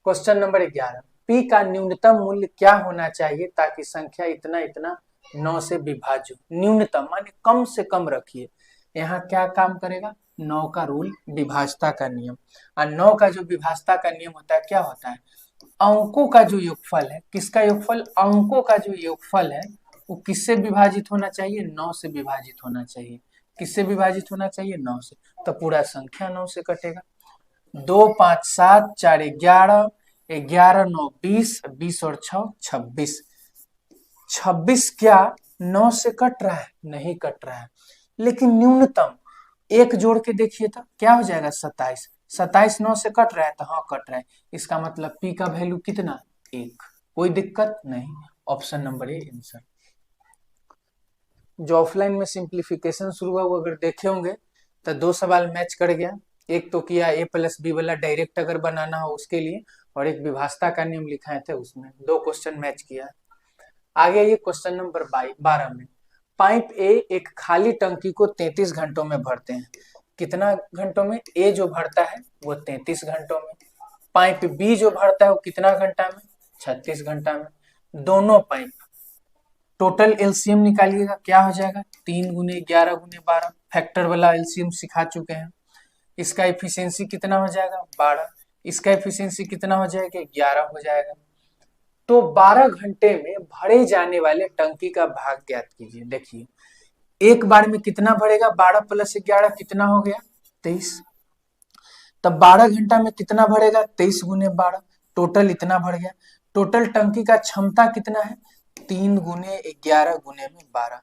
क्वेश्चन नंबर 11, पी का न्यूनतम मूल्य क्या होना चाहिए ताकि संख्या इतना इतना 9 से विभाज्य हो? न्यूनतम माने कम से कम रखिए। यहाँ क्या काम करेगा? 9 का रूल, विभाजता का नियम। और 9 का जो विभाजता का नियम होता है क्या होता है? अंकों का जो योगफल है, किसका योगफल? अंकों का जो योगफल है वो किससे विभाजित होना चाहिए? 9 से विभाजित होना चाहिए। किससे विभाजित होना चाहिए? 9 से। तो पूरा संख्या 9 से कटेगा। 2 5 7 4 11, 11 9 20, 20 और 6 26। 26 क्या 9 से कट रहा है? नहीं कट रहा है, लेकिन न्यूनतम एक जोड़ के देखिए तो क्या हो जाएगा? 27। 27 9 से कट रहा है, तो हाँ कट रहा है। इसका मतलब पी का वैल्यू कितना? 1। कोई दिक्कत नहीं, ऑप्शन नंबर ए आंसर। जो ऑफलाइन में सिंप्लीफिकेशन शुरू हुआ वो अगर देखे होंगे तो 2 सवाल मैच कर गया। एक तो किया a प्लस बी वाला डायरेक्ट अगर बनाना हो उसके लिए, और एक विभाजता का नियम लिखाए थे उसमें 2 क्वेश्चन मैच किया। आगे ये क्वेश्चन नंबर 12 में, पाइप ए एक खाली टंकी को 33 घंटों में भरते हैं। कितना घंटों में? ए जो भरता है वो 33 घंटों में। पाइप बी जो भरता है वो कितना घंटा में? 36 घंटा में। दोनों पाइप टोटल एलसीएम निकालिएगा, क्या हो जाएगा? 3 गुने 11 गुने 12, फैक्टर वाला एलसीएम सिखा चुके हैं। इसका एफिशिएंसी कितना हो जाएगा? 12। इसका एफिशिएंसी कितना हो जाएगा? 11 हो जाएगा। तो 12 घंटे में भरे जाने वाले टंकी का भाग ज्ञात कीजिए। देखिए एक बार में कितना भरेगा? 12 प्लस 11 कितना हो गया? 23। तब 12 घंटा में कितना भरेगा? 23 गुने 12, टोटल इतना भर गया। टोटल टंकी का क्षमता कितना है? 3 गुने 11 गुने में 12।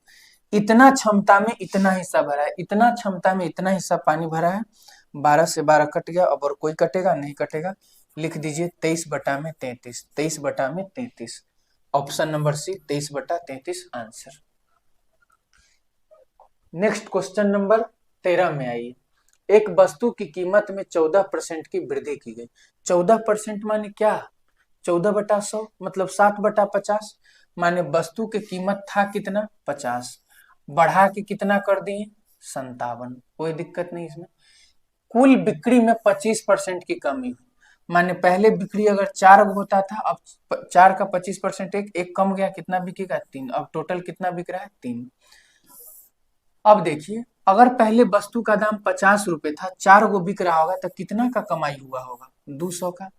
इतना क्षमता में इतना हिस्सा भरा है, इतना क्षमता में इतना हिस्सा पानी भरा है। 12 से 12 कट गया, अब और कोई कटेगा नहीं? कटेगा। लिख दीजिए 23 बटा में 33, 23 बटा में 33, ऑप्शन नंबर सी 23 बटा 33 आंसर। नेक्स्ट क्वेश्चन नंबर 13 में आइए। एक वस्तु की कीमत में 14% की वृद्धि की गई। 14% माने क्या? 14 बटा 100 मतलब 7 बटा 50, माने वस्तु की कीमत था कितना? 50, बढ़ा के कितना कर दिए? 57। कोई दिक्कत नहीं इसमें। कुल बिक्री में 25% की कमी हुई, माने पहले बिक्री अगर 4 होता था, अब 4 का 25% एक कम गया, कितना बिकेगा? 3। अब टोटल कितना बिक रहा है? 3। अब देखिए अगर पहले वस्तु का दाम 50 रुपए था, 4 गो बिक रहा होगा तो कितना का कमाई हुआ होगा? 200 का।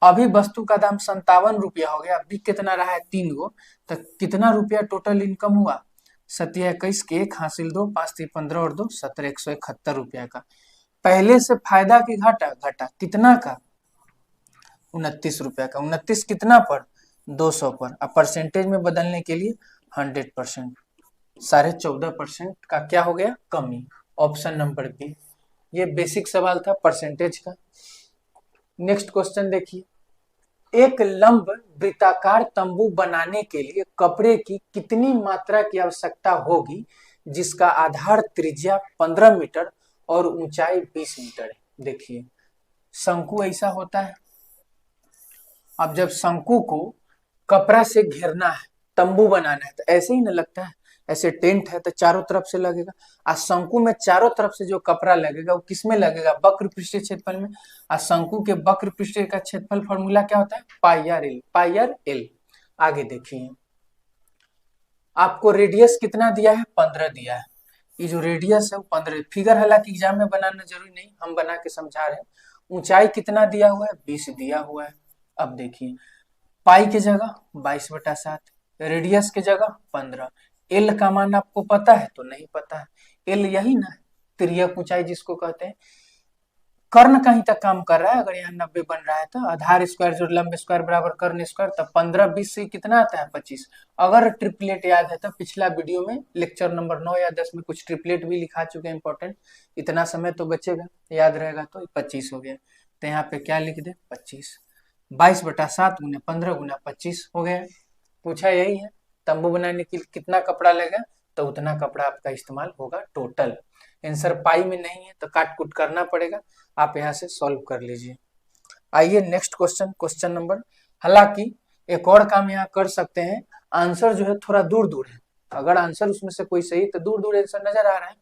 अभी वस्तु का दाम 57 रुपया हो गया, अभी कितना रहा है 3 गो, तो कितना रुपया टोटल इनकम हुआ, 721 के 1 हासिल 2, 5 3 15 और 2 17, 171 रुपया का। पहले से फायदा की घाटा, घाटा कितना का, 29 रुपया का। 29 कितना पर, 200 पर। अब परसेंटेज में बदलने के लिए 100%, 14.5% का क्या हो गया, कमी। Option number B. ये बेसिक सवाल था परसेंटेज का। नेक्स्ट क्वेश्चन देखिए, एक लंब वृत्ताकार तंबू बनाने के लिए कपड़े की कितनी मात्रा की आवश्यकता होगी जिसका आधार त्रिज्या 15 मीटर और ऊंचाई 20 मीटर है। देखिए शंकु ऐसा होता है, अब जब शंकु को कपड़ा से घेरना है, तंबू बनाना है, तो ऐसे ही ना लगता है, ऐसे टेंट है तो चारों तरफ से लगेगा। आज शंकु में चारों तरफ से जो कपड़ा लगेगा वो किसमें लगेगा, वक्र पृष्ठीय क्षेत्रफल में। आज शंकु के वक्र पृष्ठीय का क्षेत्रफल फॉर्मूला क्या होता है, पाई आर एल, पाई आर एल। आगे देखिए, आपको रेडियस कितना दिया है, 15 दिया है। ये जो रेडियस है वो 15, फिगर हालांकि एग्जाम में बनाना जरूरी नहीं, हम बना के समझा रहे हैं। ऊंचाई कितना दिया हुआ है, 20 दिया हुआ है। अब देखिए पाई की जगह 22/7, रेडियस की जगह 15। एल का मान आपको पता है तो नहीं पता है, एल यही ना, तिर्यक ऊंचाई जिसको कहते हैं। कर्ण कहीं तक काम कर रहा है, अगर यहाँ 90 बन रहा है तो आधार स्क्वायर जो लंब स्क्वायर बराबर कर्ण स्क्वायर, तब 15 20 से कितना आता है, 25। अगर ट्रिपलेट याद है तो पिछला वीडियो में लेक्चर नंबर 9 या 10 में कुछ ट्रिपलेट भी लिखा चुके हैं इंपॉर्टेंट, इतना समय तो बचेगा, याद रहेगा तो 25 हो गया। तो यहाँ पे क्या लिख दे, 25। 22/7 गुने 15 गुना 25 हो गया। पूछा यही है, तंबू बनाने के लिए कितना कपड़ा लगेगा, तो उतना कपड़ा आपका इस्तेमाल होगा टोटल। आंसर पाई में नहीं है तो काट कुट करना पड़ेगा, आप यहाँ से सॉल्व कर लीजिए। आइए नेक्स्ट क्वेश्चन, क्वेश्चन नंबर, हालांकि एक और काम यहाँ कर सकते हैं, आंसर जो है थोड़ा दूर दूर है, अगर आंसर उसमें से कोई सही तो दूर दूर आंसर नजर आ रहा है।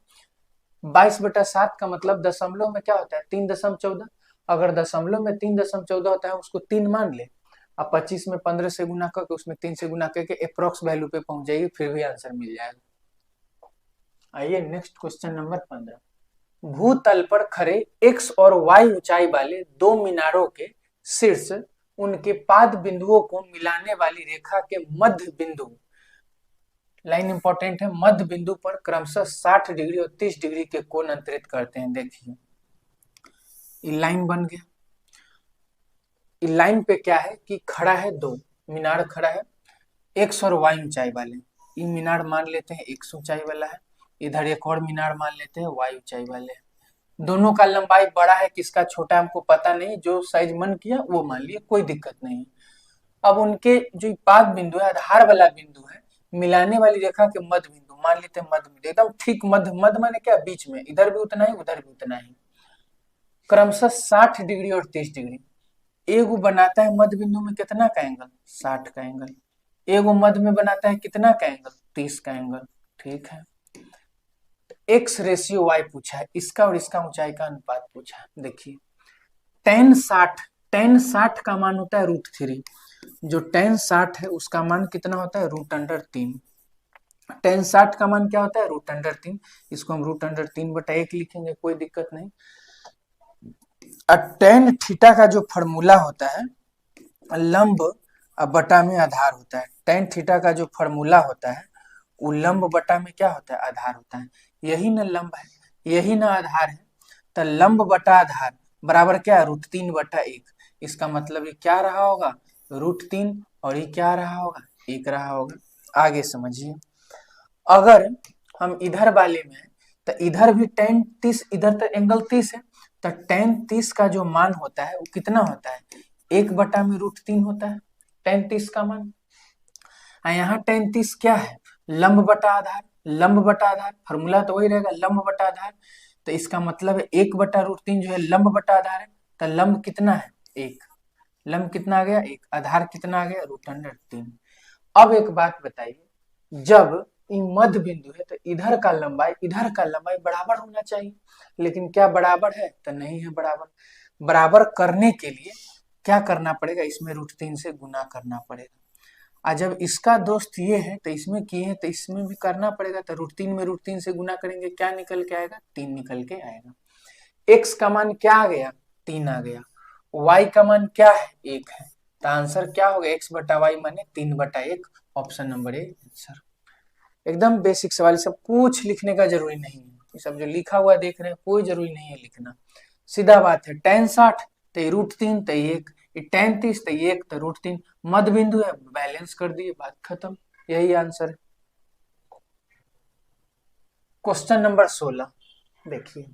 22/7 का मतलब दशमलव में क्या होता है, 3.14। अगर दशमलव में 3.14 होता है उसको 3 मान ले, अब 25 में 15 से गुना करके उसमें 3 से गुना करके अप्रोक्स वैल्यू पे पहुंच जाएगी, फिर भी आंसर मिल जाएगा। आइए नेक्स्ट क्वेश्चन नंबर 15, भूतल पर खड़े x और y ऊंचाई वाले 2 मीनारों के शीर्ष उनके पाद बिंदुओं को मिलाने वाली रेखा के मध्य बिंदु, लाइन इंपॉर्टेंट है, मध्य बिंदु पर क्रमशः 60 डिग्री और 30 डिग्री के कोण अंतरित करते हैं। देखिए ये लाइन बन गया, इस लाइन पे क्या है कि खड़ा है, 2 मीनार खड़ा है, x और y ऊंचाई वाले। ये मीनार मान लेते हैं x ऊंचाई वाला है, इधर एक और मीनार मान लेते हैं y ऊंचाई वाले है। दोनों का लंबाई बड़ा है, किसका छोटा हमको पता नहीं, जो साइज मन किया वो मान लिया, कोई दिक्कत नहीं। अब उनके जो पाद बिंदु है, आधार वाला बिंदु है, मिलाने वाली रेखा के मध्य बिंदु मान लेते हैं, मध्य बिंदु एकदम ठीक मध्य, मध्य माने क्या, बीच में, इधर भी उतना ही उधर भी उतना ही, क्रमशः 60 डिग्री और 30 डिग्री। एगो बनाता है मध्य बिंदु में कितना का एंगल, 60 का एंगल, एगो मध्य में बनाता है कितना का एंगल, 30 का एंगल। ठीक है, x रेशियो y पूछा है, इसका और इसका ऊंचाई का अनुपात पूछा है। देखिए tan 60 का मान होता है √3, जो tan 60 है उसका मान कितना होता है, √3। tan 60 का मान क्या होता है, √3, इसको हम √3/1 लिखेंगे, कोई दिक्कत नहीं। tan थीटा का जो फॉर्मूला होता है, लंब बटा में आधार होता है, tan थीटा का जो फॉर्मूला होता है वो लंब बटा में क्या होता है, आधार होता है। यही ना लंब है, यही ना आधार है, तो लंब बटा आधार बराबर क्या है, √3/1। इसका मतलब ये क्या रहा होगा, √3, और ये क्या रहा होगा, 1 रहा होगा। आगे समझिए, अगर हम इधर वाले में तो इधर भी tan 30, इधर तो एंगल 30 है, तो tan 30 का जो मान होता है वो कितना होता है, 1/√3 होता है tan 30 का मान। यहाँ tan 30 क्या है, लंब बटा आधार, लंब बटा आधार, फॉर्मूला तो वही रहेगा, लंब बटा आधार। तो इसका मतलब है 1/√3 जो है लंब बटा आधार है, तो लंब कितना है, 1, लंब कितना आ गया, 1, आधार कितना आ गया, √3। अब एक बात बताइए, जब मध्य बिंदु है तो इधर का लंबाई बराबर होना चाहिए, लेकिन क्या बराबर है, तो नहीं है बराबर। बराबर करने के लिए क्या करना पड़ेगा, इसमें √3 से गुना करना पड़ेगा। और जब इसका दोस्त ये है तो इसमें किए हैं तो इसमें भी करना पड़ेगा, तो √3 में √3 से गुना करेंगे, क्या निकल के आएगा, 3 निकल के आएगा। x का मान क्या आ गया, 3 आ गया, y का मान क्या है, 1 है, तो आंसर क्या होगा, x बटा वाई माने 3/1, ऑप्शन नंबर ए आंसर। एकदम बेसिक सवाल, सब कुछ लिखने का जरूरी नहीं है, ये सब जो लिखा हुआ देख रहे हैं कोई जरूरी नहीं है लिखना, सीधा बात है। tan 60 तो √3 तो 1, tan 30 तो 1 तो √3, मध्य बिंदु है, बैलेंस कर दिए, बात खत्म, यही आंसर है। क्वेश्चन नंबर 16 देखिए,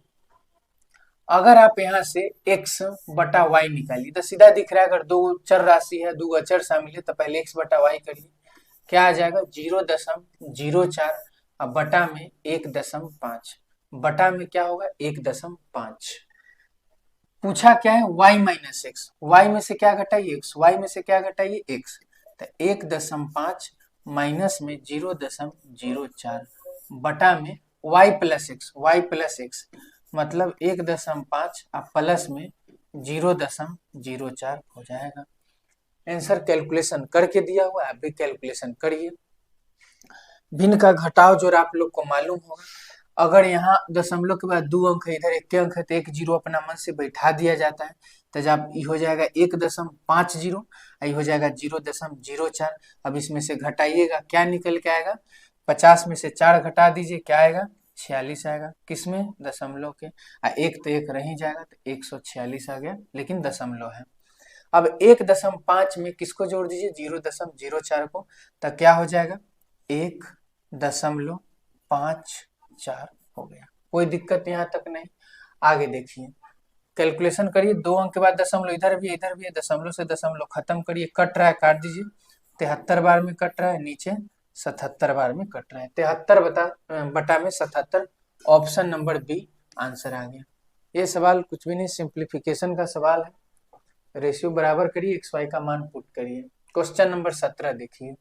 अगर आप यहाँ से x बटा वाई निकालिए तो सीधा दिख रहा है, अगर दो चर राशि है, दो अचर शामिल है, तो पहले x बटा वाई करिए, क्या आ जाएगा 0.04, अब बटा में 1.5, बटा में क्या होगा 1.5। पूछा क्या है y माइनस एक्स, वाई में से क्या घटाइए x, वाई में से क्या घटाइए x, तो 1.5 माइनस में 0.04 बटा में y प्लस एक्स, मतलब 1.5 अब प्लस में 0.04 हो जाएगा। आंसर कैलकुलेशन करके दिया हुआ है, आप भी कैलकुलेशन करिए। भिन्न का घटाव जोड़ आप लोग को मालूम होगा, अगर यहाँ दशमलव के बाद 2 अंक है, इधर 1 के अंक है, तो 1 0 अपना मन से बैठा दिया जाता है, तो जब ये हो जाएगा 1.50, ये हो जाएगा 0.04। अब इसमें से घटाइएगा, क्या निकल के आएगा, 50 में से 4 घटा दीजिए, क्या आएगा 46 आएगा, किसमें दशमलव के, एक तो एक रह ही जाएगा, तो 146 आ गया, लेकिन दशमलव है। अब 1.5 में किसको जोड़ दीजिए 0.04 को, तो क्या हो जाएगा 1.54 हो गया, कोई दिक्कत यहाँ तक नहीं। आगे देखिए, कैलकुलेशन करिए, 2 अंक के बाद दशमलव इधर भी है, दशमलव से दशमलव खत्म करिए, कट रहा है काट दीजिए, 73 बार में कट रहा है, नीचे 77 बार में कट रहा है, 73 बटा में 77, ऑप्शन नंबर बी आंसर आ गया। ये सवाल कुछ भी नहीं, सिंप्लीफिकेशन का सवाल है, रेशियो बराबर करिए, एक्स वाई का मान पुट करिए। क्वेश्चन नंबर 17 देखिए,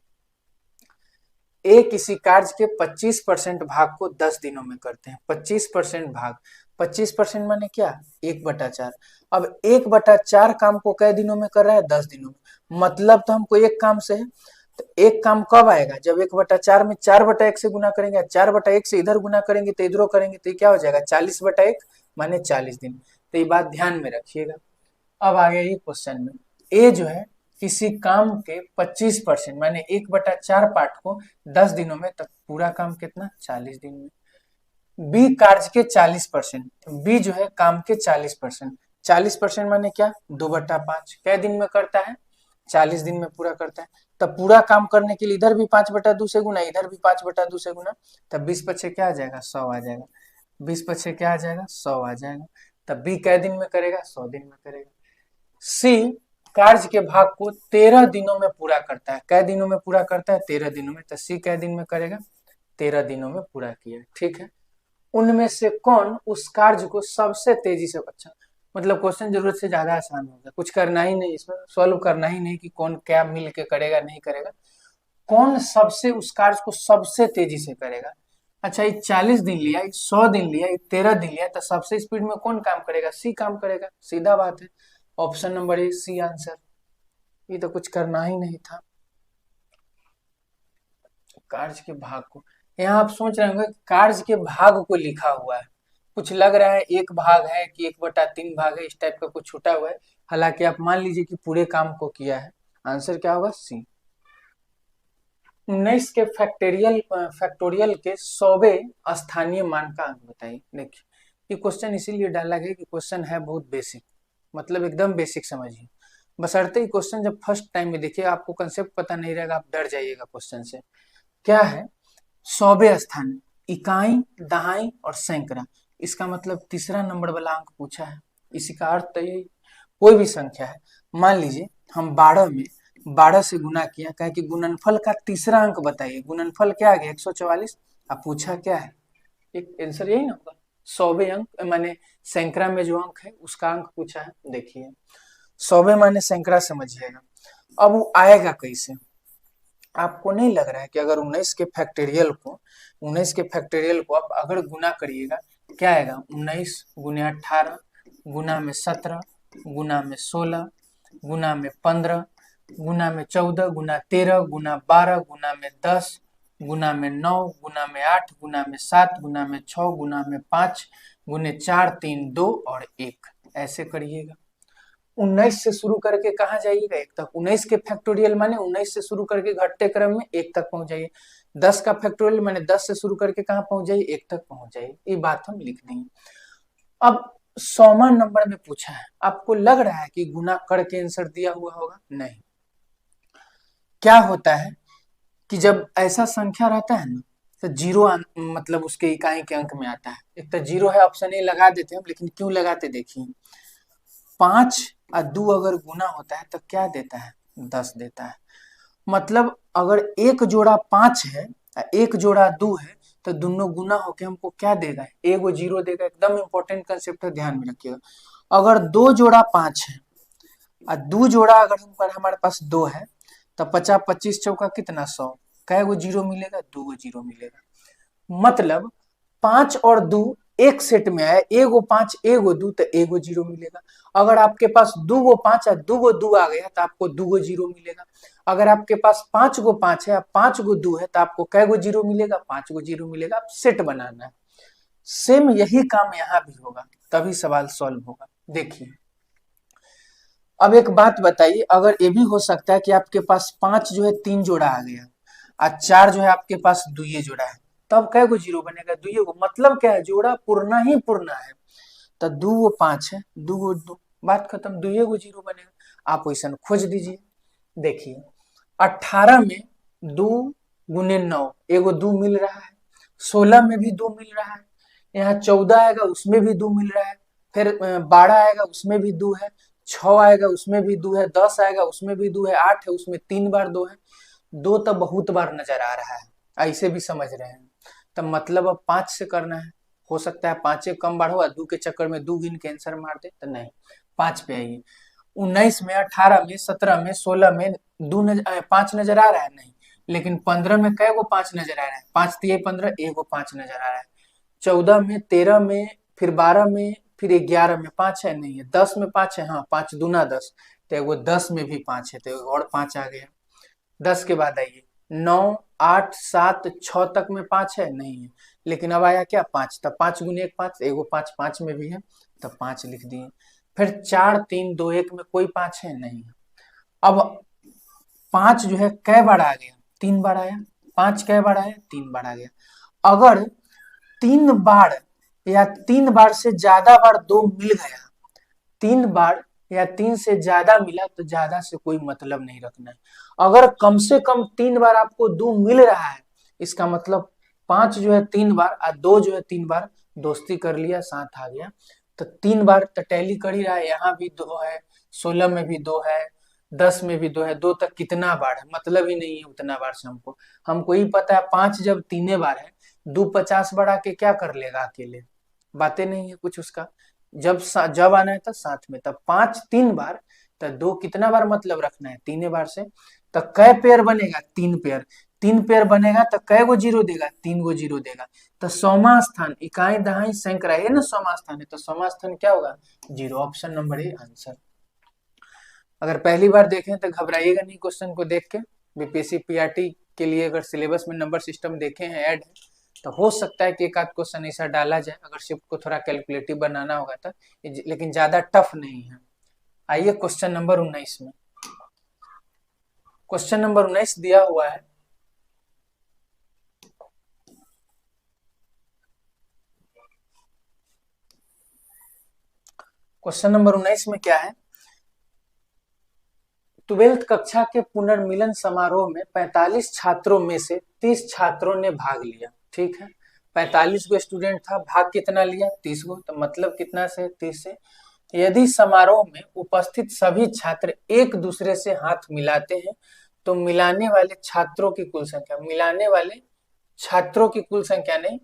ए किसी कार्य के 25% भाग को 10 दिनों में करते हैं, 25% भाग, 25% माने क्या 1/4, अब 1/4 काम को कै दिनों में कर रहा है 10 दिनों में, मतलब तो हमको एक काम से है, तो एक काम कब आएगा जब 1/4 में 4/1 से गुना करेंगे, 4/1 से इधर गुना करेंगे तो इधरों करेंगे, तो क्या हो जाएगा 40/1 माने 40 दिन, तो ये बात ध्यान में रखिएगा। अब आ गया ये क्वेश्चन में, ए जो है किसी काम के 25% माने 1/4 पार्ट को 10 दिनों में, तक पूरा काम कितना 40 दिन में। बी कार्य के 40%, बी जो है काम के 40%, 40% माने क्या 2/5, कै दिन में करता है 40 दिन में पूरा करता है, तब पूरा काम करने के लिए इधर भी 5/2 से गुना, इधर भी 5/2 से गुना, तब 20/6 क्या आ जाएगा 100 आ जाएगा, 20/6 क्या आ जाएगा 100 आ जाएगा, तब बी कै दिन में करेगा 100 दिन में करेगा। सी कार्य के भाग को 13 दिनों में पूरा करता है, कै दिनों में पूरा करता है 13 दिनों में, तो सी कै दिन में करेगा 13 दिनों में पूरा किया, ठीक है। उनमें से कौन उस कार्य को सबसे तेजी से, अच्छा मतलब क्वेश्चन जरूरत से ज्यादा आसान होगा, कुछ करना ही नहीं, इसमें सॉल्व करना ही नहीं कि कौन क्या मिल के करेगा नहीं करेगा, कौन सबसे उस कार्य को सबसे तेजी से करेगा। अच्छा ये 40 दिन लिया, 100 दिन लिया, 13 दिन लिया, तो सबसे स्पीड में कौन काम करेगा, सी काम करेगा, सीधा बात है, option number A C answer, ये तो कुछ करना ही नहीं था। कार्य के भाग को, यहाँ आप सोच रहे होंगे कार्य के भाग को लिखा हुआ है, कुछ लग रहा है एक भाग है कि 1/3 भाग है, इस टाइप का कुछ छूटा हुआ है, हालांकि आप मान लीजिए कि पूरे काम को किया है, आंसर क्या होगा सी। 19 के फैक्टोरियल के 100वें स्थानीय मान का अंक बताइए। देखिए ये क्वेश्चन इसीलिए डाला गया कि क्वेश्चन है बहुत बेसिक, मतलब एकदम बेसिक समझिए, बशर्ते ही क्वेश्चन जब फर्स्ट टाइम में देखिए आपको कंसेप्ट पता नहीं रहेगा, आप डर जाइएगा क्वेश्चन से। क्या है 100वें स्थान, इकाई, दहाई और सैकड़ा, इसका मतलब तीसरा नंबर वाला अंक पूछा है, इसी का अर्थ तो यही, कोई भी संख्या है, मान लीजिए हम 12 में 12 से गुना किया, कहे कि गुणनफल का तीसरा अंक बताइए, गुणनफल क्या आ गया 144, अब पूछा क्या है, एक आंसर यही ना होगा 100वें अंक माने सैकड़ा में जो अंक है उसका अंक पूछा है। देखिए 100वें माने सैकड़ा समझिएगा, अब वो आएगा कैसे, आपको नहीं लग रहा है कि अगर 19 के फैक्टोरियल को आप अगर गुना करिएगा, क्या आएगा 19 गुना 18 गुना में 17 गुना में 16 गुना में 15 गुना में 14 गुना 13 गुना 12 गुना में 10 गुना में 9 गुना में 8 गुना में 7 गुना में 6 गुना में 5 गुने 4 3 2 और 1, ऐसे करिएगा। 19 से शुरू करके कहाँ जाइएगा, 1 तक। 19 के फैक्टोरियल माने 19 से शुरू करके घटते क्रम में 1 तक पहुंच जाइए। 10 का फैक्टोरियल माने 10 से शुरू करके कहाँ पहुंच जाइए, 1 तक पहुंच जाइए। ये बात हम लिख देंगे। अब 100वां नंबर में पूछा है, आपको लग रहा है कि गुना करके आंसर दिया हुआ होगा? नहीं। क्या होता है कि जब ऐसा संख्या रहता है ना, तो जीरो मतलब उसके इकाई के अंक में आता है। एक तो जीरो है, ऑप्शन ए लगा देते हैं, लेकिन क्यों लगाते देखिए। 5 और 2 अगर गुना होता है तो क्या देता है, 10 देता है। मतलब अगर एक जोड़ा 5 है और एक जोड़ा 2 है तो दोनों गुना होके हमको क्या देगा, एगो जीरो देगा। एकदम इंपॉर्टेंट कंसेप्ट है, ध्यान में रखिएगा। अगर 2 जोड़ा 5 है और 2 जोड़ा अगर हमारे पास 2 है तो 50 25 चौका कितना, 100। कै गो जीरो मिलेगा, 2 गो जीरो मिलेगा। मतलब 5 और 2 एक सेट में आए, एगो 5 एगो 2 तो एगो जीरो मिलेगा। अगर आपके पास 2 गो 5 और 2 गो 2 आ गया तो आपको 2 गो जीरो मिलेगा। अगर आपके पास 5 गो 5 है और 5 गो 2 है तो आपको कै गो जीरो मिलेगा, 5 गो जीरो मिलेगा। आप सेट बनाना है। सेम यही काम यहाँ भी होगा, तभी सवाल सॉल्व होगा। देखिए अब एक बात बताइए, अगर ये भी हो सकता है कि आपके पास 5 जो है 3 जोड़ा आ गया और 4 जो है आपके पास 2 जोड़ा है, तब कै गो जीरो बनेगा, 2 गो। मतलब क्या है, जोड़ा पूर्णा ही पूर्णा है। तो 2 गो 5 है, 2 गो 2, बात खत्म, 2 गो जीरो बनेगा। आप वैसा खोज दीजिए। देखिए 18 में 2 गुने 9, एगो 2 मिल रहा है। 16 में भी 2 मिल रहा है। यहाँ 14 आएगा उसमें भी 2 मिल रहा है। फिर 12 आएगा उसमें भी 2 है। 6 आएगा उसमें भी 2 है। 10 आएगा उसमें भी 2 है। 8 है उसमें 3 बार 2 है। 2 तो बहुत बार नजर आ रहा है, ऐसे भी समझ रहे हैं। तो मतलब अब 5 से करना है। हो सकता है 5 कम बार हुआ, 2 के चक्कर में 2 गिन के आंसर मार दे, तो नहीं, 5 पे आइए। 19 में, 18 में, 17 में, 16 में 5 नजर आ रहा है, नहीं। लेकिन 15 में कै गो 5 नजर आ रहा है, 5 तिये 15, एगो 5 नजर आ रहा है। 14 में, 13 में, फिर 12 में, फिर 11 में 5 है, नहीं है। 10 में 5 है, हाँ, 5 दूना 10, तो एगो 10 में भी 5 है, तो एगो और 5 आ गया। 10 के बाद आइए 9, 8, 7, 6 तक में 5 है, नहीं है। लेकिन अब आया क्या, 5, तब 5 गुने 1 5, एगो 5 5 में भी है, तब 5 लिख दिए। फिर 4, 3, 2, 1 में कोई 5 है, नहीं है। अब 5 जो है कै बार आ गया, 3 बार आया। 5 कै बार आया, 3 बार आ गया। अगर 3 बार या 3 बार से ज्यादा बार 2 मिल गया, 3 बार या 3 से ज्यादा मिला तो ज्यादा से कोई मतलब नहीं रखना है। अगर कम से कम 3 बार आपको 2 मिल रहा है, इसका मतलब 5 जो है 3 बार और 2 जो है 3 बार दोस्ती कर लिया, साथ आ गया, तो 3 बार तो टैली कर ही रहा है। यहाँ भी 2 है, 16 में भी 2 है, 10 में भी 2 है। 2 तक कितना बार है, मतलब ही नहीं है उतना बार से। हमको ही पता है 5 जब 3 बार है, 2 50 बार आके क्या कर लेगा अकेले, बातें नहीं है कुछ उसका। जब आना है तो साथ में, तब 5 3 बार, तो 2 कितना बार मतलब रखना है, 3 बार से। तो कै पेयर बनेगा, 3 पेयर। 3 पेयर बनेगा तो कै गो जीरो देगा, 3 गो जीरो देगा। तो 100वां स्थान, इकाई दहाई सैकड़ा है ना, 100वां स्थान है, तो 100वां स्थान क्या होगा, zero. Option number A answer. अगर पहली बार देखें तो घबराइएगा नहीं, क्वेश्चन को देख के। बीपीएससी पीआरटी के लिए अगर सिलेबस में नंबर सिस्टम देखे हैं ऐड है, तो हो सकता है कि एक आध क्वेश्चन ऐसा डाला जाए, अगर शिफ्ट को थोड़ा कैलकुलेटिव बनाना होगा तो, लेकिन ज्यादा टफ नहीं है। आइए क्वेश्चन नंबर 19 में। क्वेश्चन नंबर 19 दिया हुआ है, क्वेश्चन नंबर 19 में क्या है, 12th कक्षा के पुनर्मिलन समारोह में 45 छात्रों में से 30 छात्रों ने भाग लिया। ठीक है, 45 गो स्टूडेंट था, भाग कितना लिया, 30 गो, तो मतलब कितना से, 30 से। यदि समारोह में उपस्थित सभी छात्र एक दूसरे से हाथ मिलाते हैं तो मिलाने वाले छात्रों की कुल संख्या, मिलाने वाले छात्रों की कुल संख्या नहीं,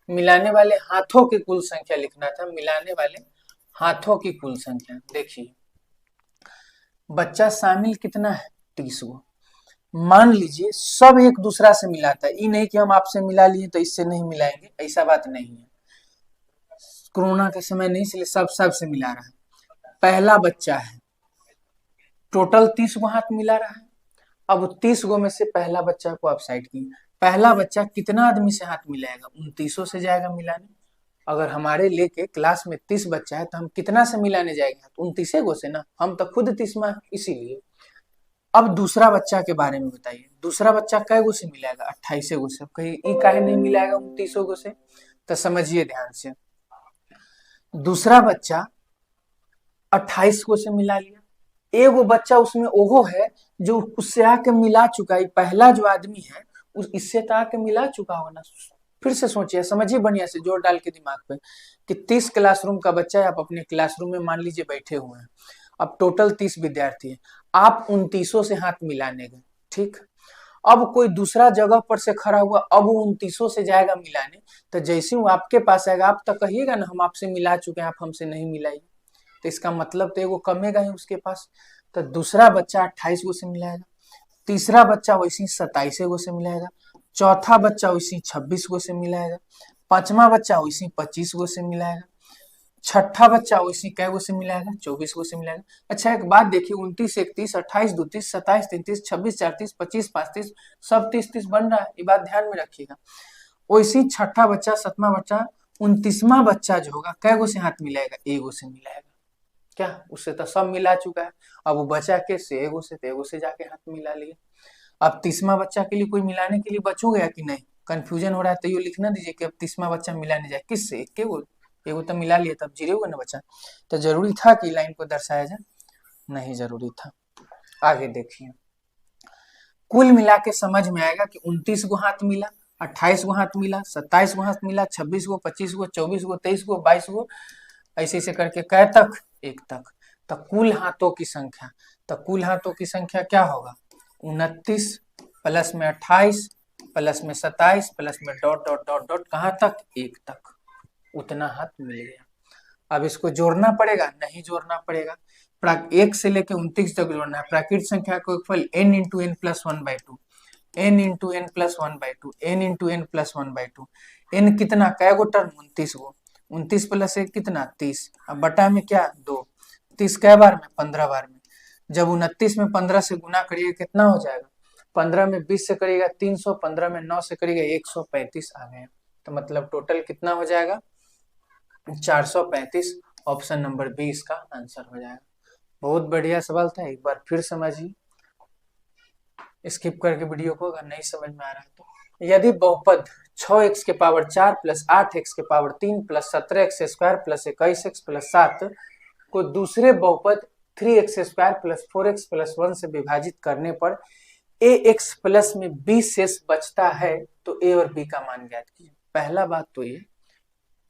मिलाने वाले हाथों की कुल संख्या लिखना था, मिलाने वाले हाथों की कुल संख्या। देखिए बच्चा शामिल कितना है, 30 गो। मान लीजिए सब एक दूसरा से मिलाता है, ये नहीं कि हम आपसे मिला लिए तो इससे नहीं मिलाएंगे, ऐसा बात नहीं है। कोरोना का समय नहीं, इसलिए सब से मिला रहा है। पहला बच्चा है, टोटल 30 गो हाथ मिला रहा है। अब 30 गो में से पहला बच्चा को आप साइड किए, पहला बच्चा कितना आदमी से हाथ मिलाएगा, 29 से जाएगा मिलाने। अगर हमारे लेके क्लास में 30 बच्चा है तो हम कितना से मिलाने जाएंगे? 29 गो से ना, हम तो खुद 30वां है इसीलिए। अब दूसरा बच्चा के बारे में बताइए, दूसरा बच्चा कै गो से मिलाएगा? 28 गो से। कहीं ई काहे नहीं मिलाएगा 29 गो से? तो समझिए ध्यान से, दूसरा बच्चा 28 गो से मिला लिया, एगो बच्चा उसमें ओहो है जो उससे आके मिला चुका है, पहला जो आदमी है इससे तो आके मिला चुका होगा ना। फिर से सोचिए, समझिए बढ़िया से, जोर डाल के दिमाग पे, कि 30 क्लासरूम का बच्चा है, आप अपने क्लासरूम में मान लीजिए बैठे हुए हैं, अब टोटल 30 विद्यार्थी है, आप 29 से हाथ मिलाने गए, ठीक। अब कोई दूसरा जगह पर से खड़ा हुआ, अब वो 29 से जाएगा मिलाने, तो जैसे वो आपके पास आएगा आप तो कहिएगा ना हम आपसे मिला चुके हैं, आप हमसे नहीं मिलाइए, तो इसका मतलब तो एगो कमेगा ही उसके पास। तो दूसरा बच्चा 28 गो से मिलाएगा, तीसरा बच्चा वैसे 27 गो से मिलाएगा, चौथा बच्चा वैसे 26 गो से मिलाएगा, पांचवा बच्चा वैसे 25 गो से मिलाएगा, छठा बच्चा वैसे कै गो से मिलाएगा? 24 गो से मिलाएगा। अच्छा एक बात देखिए, 29, 31, 28, 32, 27, 33, 26, 34, 25, 35, सब 30 बन रहा है, ये बात ध्यान में रखिएगा। वैसे ही छठा बच्चा, सातवां बच्चा, 29वां बच्चा जो होगा कै गो से हाथ मिलाएगा? एगो से मिलाएगा। क्या उससे तो सब मिला चुका है, अब वो बचा के से एगो से, तो एगो से जाके हाथ मिला लिया। अब 30वां बच्चा के लिए कोई मिलाने के लिए बचू गया कि नहीं? कंफ्यूजन हो रहा है तो ये लिखना दीजिए कि अब 30वां बच्चा मिलाने जाए किससे? एगो, एगो तो मिला लिया, तब जीरो होगा ना बचा। तो जरूरी था कि लाइन को दर्शाया जाए? नहीं जरूरी था। आगे देखिए, कुल मिला के समझ में आएगा कि 29 गो हाथ मिला, 28 गो हाथ मिला, 27 गो हाथ मिला, 26 गो, 25 गो, 24 गो, 23 गो, 22 गो, ऐसे ऐसे करके कै तक? एक तक। तो कुल हाथों की संख्या, तो कुल हाथों की संख्या क्या होगा? 29 प्लस में 28 प्लस में 27 प्लस में डॉट डॉट डॉट डॉट, कहाँ तक? एक तक। उतना हाथ मिल गया। अब इसको जोड़ना पड़ेगा? नहीं जोड़ना पड़ेगा, एक से लेके 29 तक जोड़ना है। प्राकृत संख्या को फल n into N plus 1/2, n into N plus 1/2, n into N plus 1/2, n कितना? कै गो टर्म? 29 गो, 29 प्लस 1 कितना? 30, अब बटा में क्या? 2, 30 कै बार में? 15 बार में। जब 29 में 15 से गुना करिएगा कितना हो जाएगा? 15 में 20 से करिएगा 300, 15 में 9 से करिएगा 135 आ गया। तो मतलब टोटल कितना हो जाएगा? 435। ऑप्शन नंबर बी इसका आंसर हो जाएगा। बहुत बढ़िया सवाल था, एक बार फिर समझिए, स्किप करके वीडियो को अगर नहीं समझ में आ रहा है तो। यदि बहुपद 6x के पावर 4 प्लस 8x के power 3 plus 17x square plus 21x plus 7 को दूसरे बहुपद 3x square plus 4x plus 1 से विभाजित करने पर ax प्लस में b शेष बचता है तो a और b का मान ज्ञात कीजिए। पहला बात तो ये,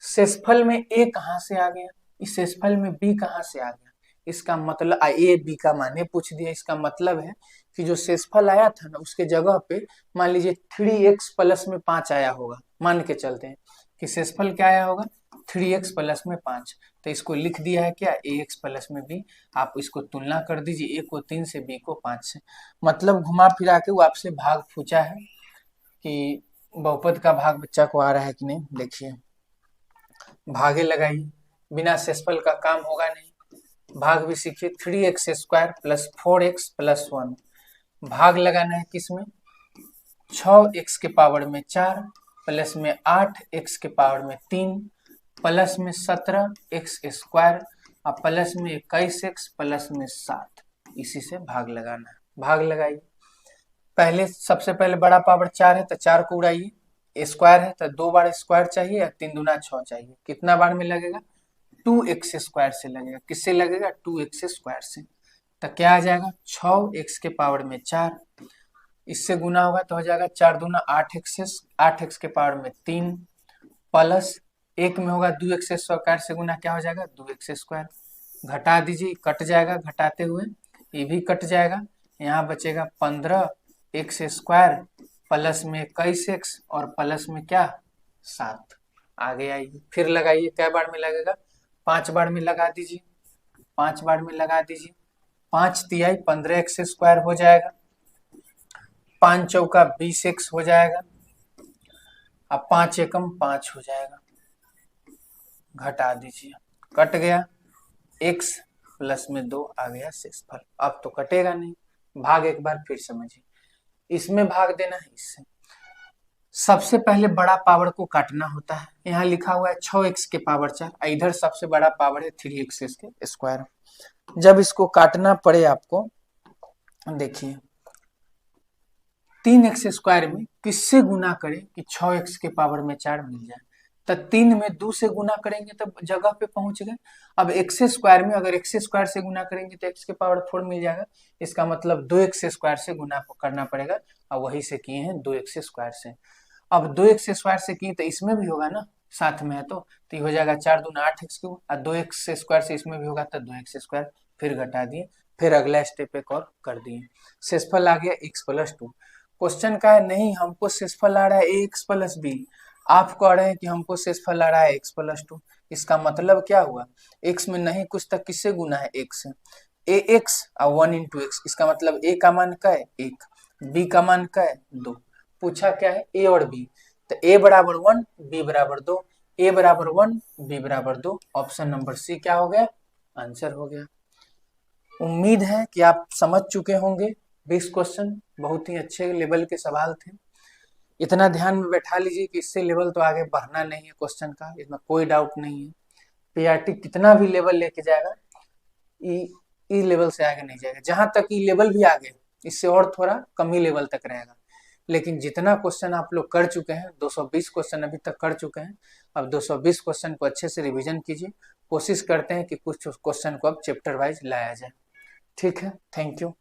शेषफल में a कहां से आ गया, इस शेषफल में b कहां से आ गया? इसका मतलब a b का मान पूछ दिया, इसका मतलब है कि जो शेषफल आया था ना उसके जगह पे मान लीजिए 3x प्लस में 5 आया होगा, मान के चलते हैं कि शेषफल क्या आया होगा? 3x प्लस में 5, तो इसको लिख दिया है क्या? ax प्लस में b। आप इसको तुलना कर दीजिए, a को 3 से, b को 5 से, मतलब घुमा फिरा के वो आपसे भाग पूछा है कि बहुपद का भाग बच्चा को आ रहा है कि नहीं। देखिए भागे लगाइए, बिना शेषफल का काम होगा नहीं। भाग भी सीखिए, 3x square plus 4x plus 1, भाग लगाना है किसमें? 6x के पावर में 4 प्लस में 8x के पावर में 3 प्लस में 17x स्क्वायर और प्लस में 21x प्लस में 7, इसी से भाग लगाना है। भाग लगाइए, पहले सबसे पहले बड़ा पावर 4 है तो 4 को उड़ाइए, स्क्वायर है तो 2 बार स्क्वायर चाहिए या 3 दूना 6 चाहिए, कितना बार में लगेगा? 2x स्क्वायर से लगेगा। किससे लगेगा? 2x स्क्वायर से। तो क्या आ जाएगा? 6x के पावर में 4, इससे गुना होगा तो हो जाएगा 4 दूना 8x के पावर में 3 प्लस एक में होगा 2x स्क्वायर से गुना, क्या हो जाएगा? 2x square. घटा दीजिए, कट जाएगा, घटाते हुए ये भी कट जाएगा, यहाँ बचेगा 15x स्क्वायर प्लस में 21x और प्लस में क्या? 7। आगे आइए, फिर लगाइए, क्या बार में लगेगा? 5 बार में लगा दीजिए, 5 बार में लगा दीजिए, 5 तिहाई 15x स्क्वायर हो जाएगा, 5 चौका 20x हो जाएगा, अब 5 एकम 5 हो जाएगा, घटा दीजिए, कट गया, x प्लस में 2 आ गया शेषफल। अब तो कटेगा नहीं, भाग एक बार फिर समझिए, इसमें भाग देना है इससे, सबसे पहले बड़ा पावर को काटना होता है। यहाँ लिखा हुआ है 6x के पावर 4, इधर सबसे बड़ा पावर है 3x के स्क्वायर। जब इसको काटना पड़े आपको, देखिए 3x स्क्वायर में किससे गुना करें कि 6x के पावर में 4 मिल जाए। तो 3 में 2 से गुना करेंगे तब जगह पे पहुंच गए। अब x स्क्वायर में अगर x स्क्वायर से गुना करेंगे तो x के पावर 4 मिल जाएगा। इसका मतलब 2x स्क्वायर से गुना करना पड़ेगा, और वही से किए हैं 2x स्क्वायर से। अब 2x स्क्वायर से किए तो इसमें भी होगा ना, साथ में है तो ये हो जाएगा 4 दूना 8x क्यूब, और 2x स्क्वायर से इसमें भी होगा तो 2x स्क्वायर, फिर घटा दिए, फिर अगला स्टेप एक और कर दिए। शेषफल आ गया x+2। क्वेश्चन का है नहीं हमको शेषफल आ रहा है ax+b, आप कह रहे हैं कि हमको शेषफल आ रहा है x+2। इसका मतलब क्या हुआ, x में नहीं कुछ तक किससे गुना है, x से, ax और 1 × x। इसका मतलब a का मान क्या है 1, b का मान क्या है 2। पूछा क्या है a और b, तो a बराबर 1 b बराबर 2, a बराबर 1 b बराबर 2। ऑप्शन नंबर सी क्या हो गया, आंसर हो गया। उम्मीद है कि आप समझ चुके होंगे 20 क्वेश्चन, बहुत ही अच्छे लेवल के सवाल थे। इतना ध्यान में बैठा लीजिए कि इससे लेवल तो आगे बढ़ना नहीं है क्वेश्चन का, इसमें कोई डाउट नहीं है। पीआरटी कितना भी लेवल लेके जाएगा, ई लेवल से आगे नहीं जाएगा। जहां तक ई लेवल भी आगे, इससे और थोड़ा कम ही लेवल तक रहेगा। लेकिन जितना क्वेश्चन आप लोग कर चुके हैं, 220 क्वेश्चन अभी तक कर चुके हैं, अब 220 क्वेश्चन को अच्छे से रिवीजन कीजिए। कोशिश करते हैं कि कुछ क्वेश्चन को अब चैप्टर वाइज लाया जाए। ठीक है, थैंक यू।